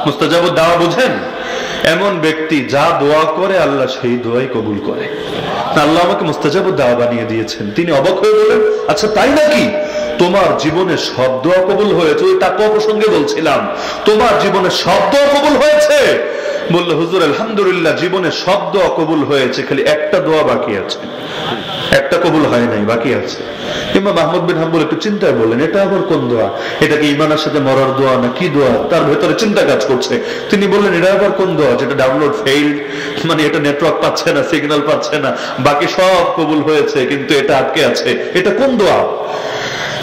মুস্তাজাবুদ দাওয়া বুঝেন? এমন ব্যক্তি যা দোয়া করে আল্লাহ সেই দোয়াই কবুল করে। আল্লাহ আমাকে মুস্তাজাবুদ দাওয়া বানিয়ে দিয়েছেন। তিনি অবাক হয়ে বললেন, আচ্ছা তাই নাকি? তোমার জীবনে সব দোয়া কবুল হয়েছে? ওই তাকওয়া প্রসঙ্গে বলছিলাম, তোমার জীবনে সব দোয়া কবুল হয়েছে? বলল, হুজুর আলহামদুলিল্লাহ জীবনে সব দোয়া কবুল হয়েছে, খালি একটা দোয়া বাকি আছে, একটা কবুল হয় নাই, বাকি আছে। ইমাম আহমদ বিন হাম্বল একটু চিন্তায় বললেন, এটা আবার কোন দোয়া? এটা কি ঈমানের সাথে মরার দোয়া না কি দোয়া? তার ভেতরে চিন্তা কাজ করছে। তিনি বললেন, এটা আবার কোন দোয়া যেটা ডাউনলোড ফেইল্ড, মানে এটা নেটওয়ার্ক পাচ্ছে না, সিগন্যাল পাচ্ছে না, বাকি সব কবুল হয়েছে কিন্তু এটা আটকে আছে, এটা কোন দোয়া?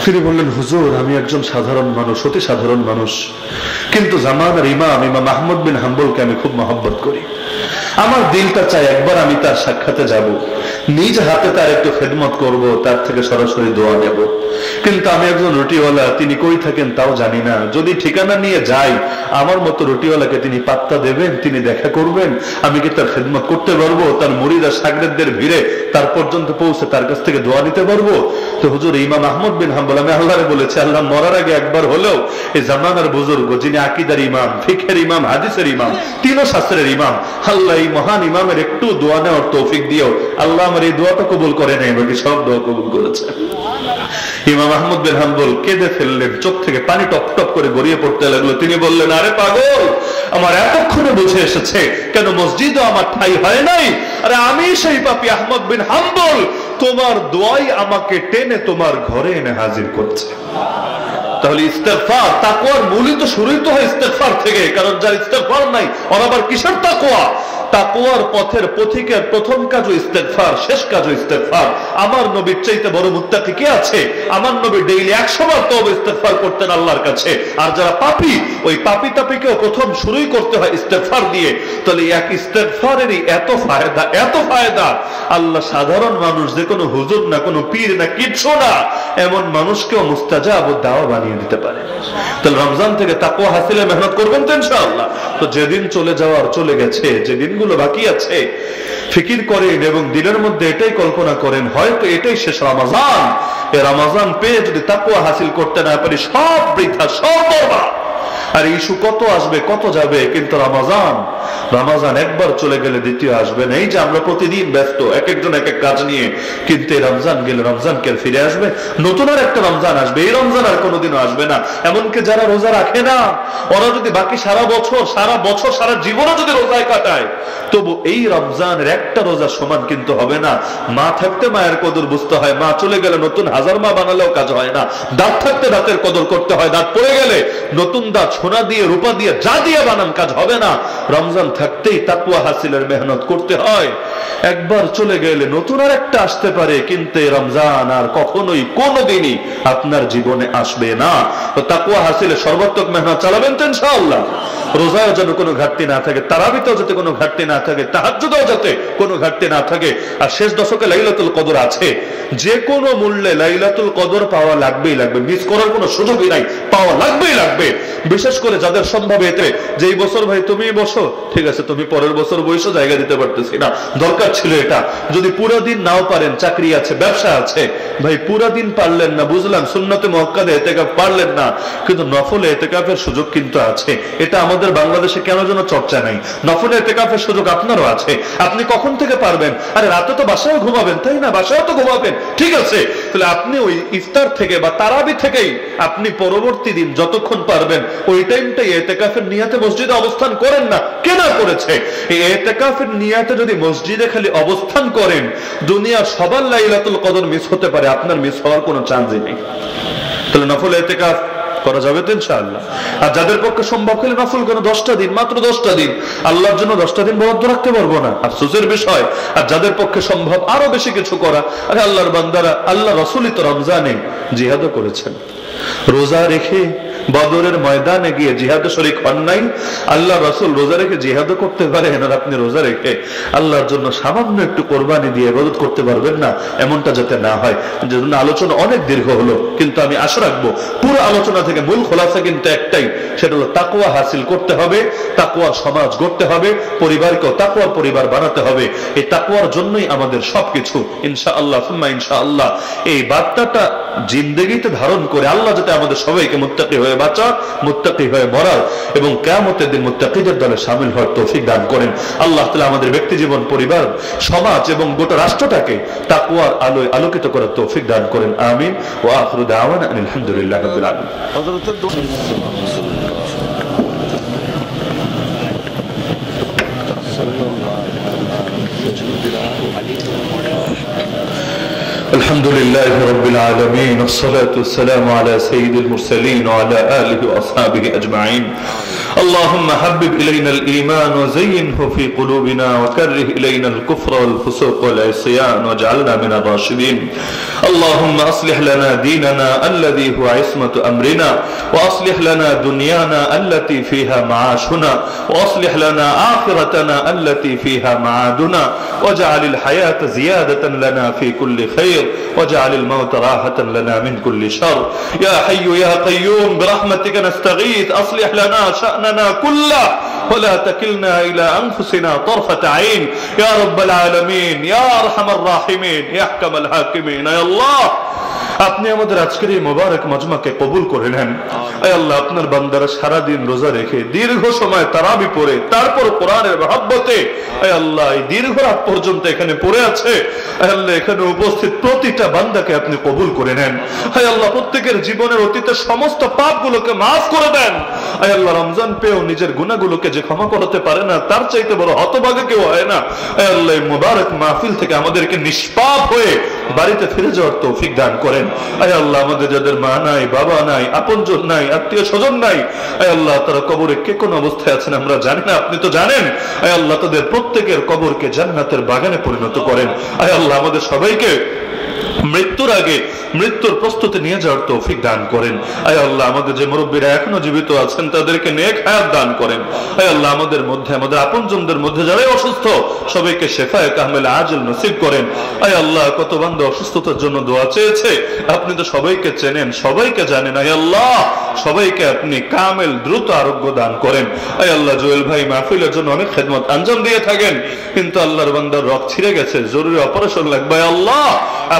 তিনি বললেন, হুজুর আমি একজন সাধারণ মানুষ, অতি সাধারণ মানুষ, কিন্তু জামানার ইমাম ইমাম আহমদ বিন হাম্বলকে আমি খুব মহব্বত করি। আমার দিলটা চাই একবার আমি তার সাক্ষাতে যাব, নিজ হাতে তার একটু খেদমত করব, তার থেকে সরাসরি দোয়া নেব। কিন্তু আমি একজন রুটিওয়ালা, তিনি কই থাকেন তাও জানি না। যদি ঠিকানা নিয়ে যাই, আমার মতো রুটিওয়ালাকে তিনি পাত্তা দেবেন, তিনি দেখা করবেন, আমি কি তার খেদমত করতে পারবো? তার মুরিদ আর শাগরেদদের ভিড়ে তার পর্যন্ত পৌঁছে তার কাছ থেকে দোয়া নিতে পারবো? তো হুজুর ইমাম আহমদ বিন হাম্বল, আমি আল্লাহরে বলেছি, আল্লাহ মরার আগে একবার হলেও এই জামানার বুজুর্গ, যিনি আকীদার ইমাম, ফিকহের ইমাম, হাদিসের ইমাম, তিন শাস্ত্রের ইমাম, আল্লাহ এই মহান ইমামের একটু দোয়া নেওয়ার তৌফিক দিও। আল্লাহ আমার এই দোয়াটা কবুল করে নাই, বাকি সব দোয়া কবুল করেছে। ইমাম আহমদ বিন হাম্বল কেঁদে ফেললেন, চোখ থেকে পানি টপ টপ করে গড়িয়ে পড়তে লাগলো। তিনি বললেন, আরে পাগল, আমার এতক্ষণে বুঝে এসেছে কেন মসজিদও আমার ঠাই হয় নাই। আরে আমি সেই পাপী আহমদ বিন হাম্বল, তোমার দোয়াই আমাকে টেনে তোমার ঘরে এনে হাজির করছে। তাহলে ইস্তেগফার, তাকওয়ার মূলই তো শুরুই তো হয় ইস্তেগফার থেকে। কারণ যার ইস্তেগফার নাই ওর আবার কিসের তাকওয়া? তাকওয়ার পথের পথিকের প্রথম কাজও ইস্তেগফার, শেষ কাজও ইস্তেগফার। আমার নবীর চাইতে বড় মুত্তাকি কে আছে? আমার নবী ডেইলি 100 বার তওবা ইস্তেগফার করতেন আল্লাহর কাছে। আর যারা পাপী, ওই পাপী তাপীকেও প্রথম শুরুই করতে হয় ইস্তেগফার দিয়ে। তাহলে এক ইস্তেগফারেরই এত ফায়দা, এত ফায়দা। আল্লাহ সাধারণ মানুষ, যে কোনো হুজুর না, কোনো পীর না, কিচ্ছু না, এমন মানুষকেও মুস্তাজাবুদ দাওয়া বানিয়ে দিতে পারে। তাহলে রমজান থেকে তাকওয়া হাসিলে মেহনত করবেন তো ইনশাআল্লাহ। তো যেদিন চলে যাওয়ার চলে গেছে, যে দিনগুলো বাকি আছে, ফিকির করেন এবং দিলের মধ্যে এটাই কল্পনা করেন, হয়তো এটাই শেষ রমজান। এই রমজান পেয়ে যদি তাকওয়া হাসিল করতে না পারি, সব বৃথা, সব বরবাদ। আর ইস্যু কত আসবে, কত যাবে, কিন্তু রমজান একবার চলে গেলে দ্বিতীয় আসবে না। এই যে আমরা প্রতিদিন ব্যস্ত, এক একজন এক এক কাজ নিয়ে, কিন্তু এই রমজান গেলে রমজান কে ফিরে আসবে? নতুন আর একটা রমজান আসবে, এই রমজান আর কোনোদিনও আসবে না। এমনকি যারা রোজা রাখে না, ওরা যদি বাকি সারা বছর সারা জীবনও যদি রোজায় কাটায়, তবু এই রমজানের একটা রোজা সমান কিন্তু হবে না। মা থাকতে মায়ের কদর বুঝতে হয়, মা চলে গেলে নতুন হাজার মা বানালেও কাজ হয় না। দাঁত থাকতে দাঁতের কদর করতে হয়, দাঁত পড়ে গেলে নতুন দাঁত সোনা দিয়ে, রূপা দিয়ে, যা দিয়ে বানান কাজ হবে না। রমজান থাকতেই তাকওয়া হাসিলের মেহনত করতে হয়। একবার চলে গেলে নতুন আর একটা আসতে পারে, কিন্তু রমজান আর কখনোই কোনোদিনই আপনার জীবনে আসবে না। তো তাকওয়া হাসিলে সর্বাত্মক মেহনত চালাবেন তো ইনশাআল্লাহ। রোজায় যেন কোনো ঘাটতি না থাকে, তারাবিতেও যাতে কোনো ঘাটতি না থাকে, তাহাজ্জুদেও যাতে কোনো ঘাটতি না থাকে। আর শেষ দশকে লাইলাতুল কদর আছে, যে কোনো মূল্যে লাইলাতুল কদর পাওয়া লাগবেই লাগবে, মিস করার কোনো সুযোগই নাই, পাওয়া লাগবেই লাগবে। বিশেষ করে যাদের সম্ভব এতে, যে এই বছর ভাই তুমি বসো, ঠিক আছে তুমি পরের বছর বসো, জায়গা দিতে পারতেছি না, দরকার ছিল এটা। যদি পুরো দিন নাও পারেন, চাকরি আছে, ব্যবসা আছে, ভাই পুরো দিন পারলেন না, বুঝলাম সুন্নতে মুআক্কাদে ইতিকাফ পারলেন না, কিন্তু নফলে ইতিকাফের সুযোগ কিন্তু আছে। এটা আমাদের বাংলাদেশে কেন যেন চর্চা নাই। নফলে ইতিকাফের সুযোগ সুযোগ আপনারও আছে। আপনি কখন থেকে পারবেন? আরে রাতে তো বাসায় ঘুমাবেন, তাই না? বাসায় তো ঘুমাবেন, ঠিক আছে। তাহলে আপনি ওই ইফতার থেকে বা তারাবি থেকেই আপনি পরবর্তী দিন যতক্ষণ পারবেন ওই টাইমটাই ইতিকাফের নিয়াতে মসজিদে অবস্থান করেন না। কেনা করেছে এই ইতিকাফের নিয়াতে যদি মসজিদে খালি অবস্থান করেন, দুনিয়ার সবার লাইলাতুল কদর মিস হতে পারে, আপনার মিস হওয়ার কোনো চান্সই নেই। তাহলে নফল ইতিকাফ করা যাবে তো ইনশাআল্লাহ। আর যাদের পক্ষে সম্ভব হলে নফল কেন 10টা দিন, মাত্র 10টা দিন, আল্লাহর জন্য 10টা দিন বরাদ্দ রাখতে পারবো না, আফসোসের বিষয়। আর যাদের পক্ষে সম্ভব আরো বেশি কিছু করা, আরে আল্লাহর বান্দারা, আল্লাহ রাসূলই তো রমজানে জিহাদও করেছেন, রোজা রেখে বদরের ময়দানে গিয়ে জিহাদে শরীক হন নাই। আল্লাহ রাসূল রোজা রেখে জিহাদও করতে পারেন, আর আপনি রোজা রেখে আল্লাহর জন্য সামান্য একটু কোরবানি দিয়ে ইবাদত করতে পারবেন না, এমনটা যাতে না হয়। যেজন্য আলোচনা অনেক দীর্ঘ হলো, কিন্তু আমি আশা রাখবো পুরো আলোচনা থেকে মূল খোলাসা কিন্তু একটাই, সেটা হলো তাকওয়া হাসিল করতে হবে, তাকওয়ার সমাজ গড়তে হবে, পরিবারকেও তাকওয়ার পরিবার বানাতে হবে। এই তাকওয়ার জন্যই আমাদের সবকিছু, ইনশাআল্লাহ সুম্মা ইনশাআল্লাহ। এই বার্তাটা জিন্দেগিতে ধারণ করে আল্লাহ যাতে আমাদের সবাইকে মুত্তাকি হয়ে বাঁচা, মুত্তাকি হয়ে মরার এবং কিয়ামতের দিন মুত্তাকিদের দলে শামিল হওয়ার তৌফিক দান করেন। আল্লাহ তাআলা আমাদের ব্যক্তি জীবন, পরিবার, সমাজ এবং গোটা রাষ্ট্রটাকে তাকওয়ার আলোয় আলোকিত করার তৌফিক দান করেন। আমিন। ওয়া আখিরু দাওয়ানা আলহামদুলিল্লাহি রাব্বিল আলামিন। الحمد لله رب العالمين، والصلاة والسلام على سيد المرسلين وعلى آله وأصحابه أجمعين. اللهم حبب إلينا الإيمان وزينه في قلوبنا وكره إلينا الكفر والفسوق والعصيان واجعلنا من الراشدين. اللهم أصلح لنا ديننا الذي هو عصمة أمرنا، وأصلح لنا دنيانا التي فيها معاشنا، وأصلح لنا آخرتنا التي فيها معادنا، واجعل الحياة زيادة لنا في كل خير، واجعل الموت راحة لنا من كل شر. يا حي يا قيوم برحمتك نستغيث، أصلح لنا شأننا كله ولا تكلنا إلى أنفسنا طرفة عين يا رب العالمين يا أرحم الراحمين يا أحكم الحاكمين. يا الله আপনি আমাদের আজকের এই মোবারক মাজমাকে কবুল করে নেন। আয় আল্লাহ, আপনার বান্দারা সারা দিন রোজা রেখে দীর্ঘ সময় তারাবি পড়ে তারপর কোরআনের মহব্বতে আয় আল্লাহ এই দীর্ঘ রাত পর্যন্ত এখানে পড়ে আছে। আয় আল্লাহ, এখানে উপস্থিত প্রতিটা বান্দাকে আপনি কবুল করে নেন। আয় আল্লাহ, প্রত্যেকের জীবনের অতীতের সমস্ত পাপগুলোকে মাফ করে দেন। আয় আল্লাহ, রমজান পেয়েও নিজের গুনাহগুলোকে যে ক্ষমা করতে পারে না তার চাইতে বড় হতভাগা কেউ হয় না। আয় আল্লাহ, এই মুবারক মাহফিল থেকে আমাদেরকে নিষ্পাপ হয়ে বাড়িতে ফিরে যাওয়ার তৌফিক দান করেন। আয় আল্লাহ, আমাদের যাদের মা নাই, বাবা নাই, আপনজন নাই, আত্মীয় স্বজন নাই, আয় আল্লাহ তারা কবরে কে কোন অবস্থায় আছেন আমরা জানি না, আপনি তো জানেন। আয় আল্লাহ, তাদের প্রত্যেকের কবরকে জান্নাতের বাগানে পরিণত করেন। আয় আল্লাহ, আমাদের সবাইকে মৃত্যুর আগে মৃত্যুর প্রস্তুতি নিয়ে যাওয়ার তৌফিক দান করেন। আয় আল্লাহ, আমাদের যে মুরব্বীরা এখনো জীবিত আছেন তাদেরকে নেক হায়াত দান করেন। আয় আল্লাহ, আমাদের মধ্যে আমাদের আপনজনদের মধ্যে যারাই অসুস্থ সবাইকে শিফায়ে কামিল আজল নসিব করেন। আয় আল্লাহ, কত বান্দা অসুস্থতার জন্য দোয়া চেয়েছে, আপনি তো সবাইকে চেনেন, সবাইকে জানেন। আয় আল্লাহ, সবাইকে আপনি কামিল দ্রুত আরোগ্য দান করেন। আয় আল্লাহ, জুয়েল ভাই মাহফিলের জন্য অনেক খেদমত আঞ্জাম দিয়ে থাকেন, কিন্তু আল্লাহর বান্দার রক ছিঁড়ে গেছে, জরুরি অপারেশন লাগবে। আয় আল্লাহ,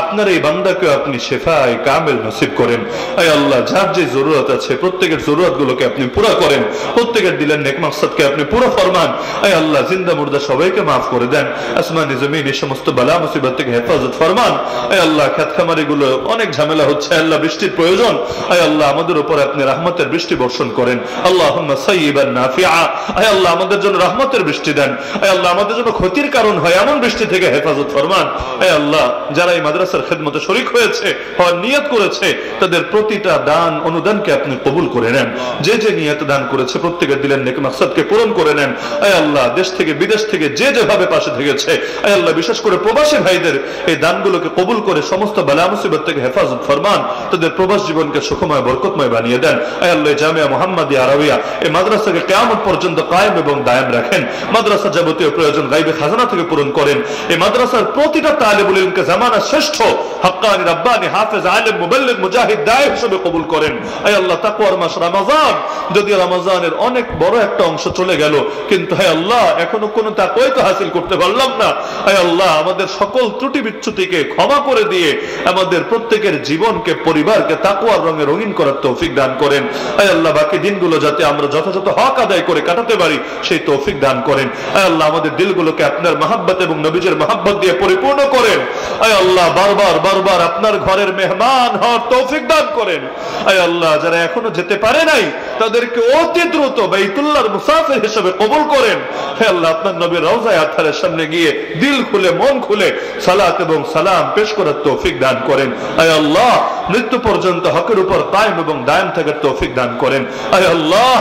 আপনার এই বান্দাকে আপনি শিফায়ে কামিল নসিব করেন। আয় আল্লাহ, যার যে জরুরত আছে প্রত্যেকের জরুরত গুলোকে আপনি পুরো করেন, প্রত্যেকের দিলের নেক মাকসাদকে আপনি পুরো ফরমান। আয় আল্লাহ, জিন্দা মুর্দা সবাইকে মাফ করে দেন, আসমানি জমিন এই সমস্ত বালা মুসিবত থেকে হেফাজত ফরমান। আয় আল্লাহ, খেত খামারি গুলো অনেক ঝামেলা হচ্ছে, আল্লাহ বৃষ্টির প্রয়োজন। আয় আল্লাহ, আমাদের উপর আপনি রহমতের বৃষ্টি বর্ষণ করেন। আল্লাহুম্মা সাইয়্যিবান নাফিআ। আয় আল্লাহ, আমাদের জন্য রহমতের বৃষ্টি দেন। আয় আল্লাহ, আমাদের জন্য ক্ষতির কারণ হয় এমন বৃষ্টি থেকে হেফাজত ফরমান। আয় আল্লাহ, যারা এই মাদ্রাসার খেদমতে শরীক হয়েছে, হওয়ার নিয়ত করেছে, তাদের প্রতিটা দান অনুদানকে আপনি কবুল করে নেন। যে যে নিয়ত দান করেছে প্রত্যেকের দিলের নেক মাকসাদকে পূরণ করে নেন। আয় আল্লাহ, দেশ থেকে বিদেশ থেকে যে যেভাবে পাশে থেকেছে, আয় আল্লাহ, বিশেষ করে প্রবাসী ভাইদের এই দানগুলোকে কবুল করে সমস্ত বালা মুসিবত থেকে হেফাজত ফরমান, তাদের প্রবাস জীবনকে সুখময় বরকতময় বানিয়ে দেন। আয় আল্লাহ, জামিয়া মুহাম্মাদিয়া আরাবিয়া এই মাদ্রাসাকে কিয়ামত পর্যন্ত কায়েম এবং দায়েম রাখেন। মাদ্রাসা যাবতীয় প্রয়োজন গায়বে খাজানা থেকে পূরণ করেন। এই মাদ্রাসার প্রতিটা তালিবুল ইলমকে জামানার শ্রেষ্ঠ হক হাক্কানি রাব্বানি হাফেজ আলেম মুবাল্লিগ মুজাহিদ দাঈ হিসেবে কবুল করেন। আয় আল্লাহ তাকওয়ার মাস রমাদান, যদি রমজানের অনেক বড় একটা অংশ চলে গেল, কিন্তু হে আল্লাহ এখনো কোনো তাকওয়াই তো হাসিল করতে পারলাম না। হে আল্লাহ আমাদের সকল ত্রুটি বিচ্যুতিকে ক্ষমা করে দিয়ে আমাদের প্রত্যেকের জীবনকে পরিবারকে তাকওয়ার রঙে রঙিন করার তৌফিক দান করেন। হে আল্লাহ বাকি দিনগুলো যাতে আমরা যথাযথ হক আদায় করে কাটাতে পারি সেই তৌফিক দান করেন। হে আল্লাহ আমাদের দিলগুলোকে আপনার মহব্বত এবং নবীজির মহব্বত দিয়ে পরিপূর্ণ করেন। হে আল্লাহ বারবার বারবার আপনার ঘরের মেহমান হওয়ার তৌফিক দান করেন। হে আল্লাহ যারা এখনো যেতে পারে নাই তাদেরকে অতি দ্রুত বাইতুল্লাহর মুসাফির হিসেবে কবুল করেন। হে আল্লাহ আপনার নবীর রওজায়ে আতহারের সামনে গিয়ে দিল খুলে মন খুলে সালাত এবং সালাম পেশ করার তৌফিক দান করেন। হে আল্লাহ মৃত্যু পর্যন্ত হকের উপর কায়েম এবং দায়েম থাকার তৌফিক দান করেন। হে আল্লাহ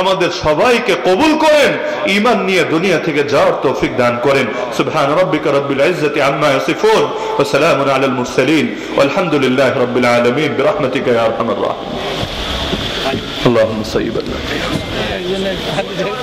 আমাদের সবাইকে কবুল করেন, ঈমান নিয়ে দুনিয়া থেকে যাওয়ার তৌফিক দান করেন। সুবহান রাব্বিকা রাব্বিল ইজ্জাতি আম্মা ইয়াসিফুন ওয়া সালামুন আলাল মুরসালিন ওয়ালহামদুলিল্লাহি রাব্বিল আলামিন বিরহমাতিকা ইয়া আরহামার রাহিমিন। আল্লাহুম্মা সাল্লি আলা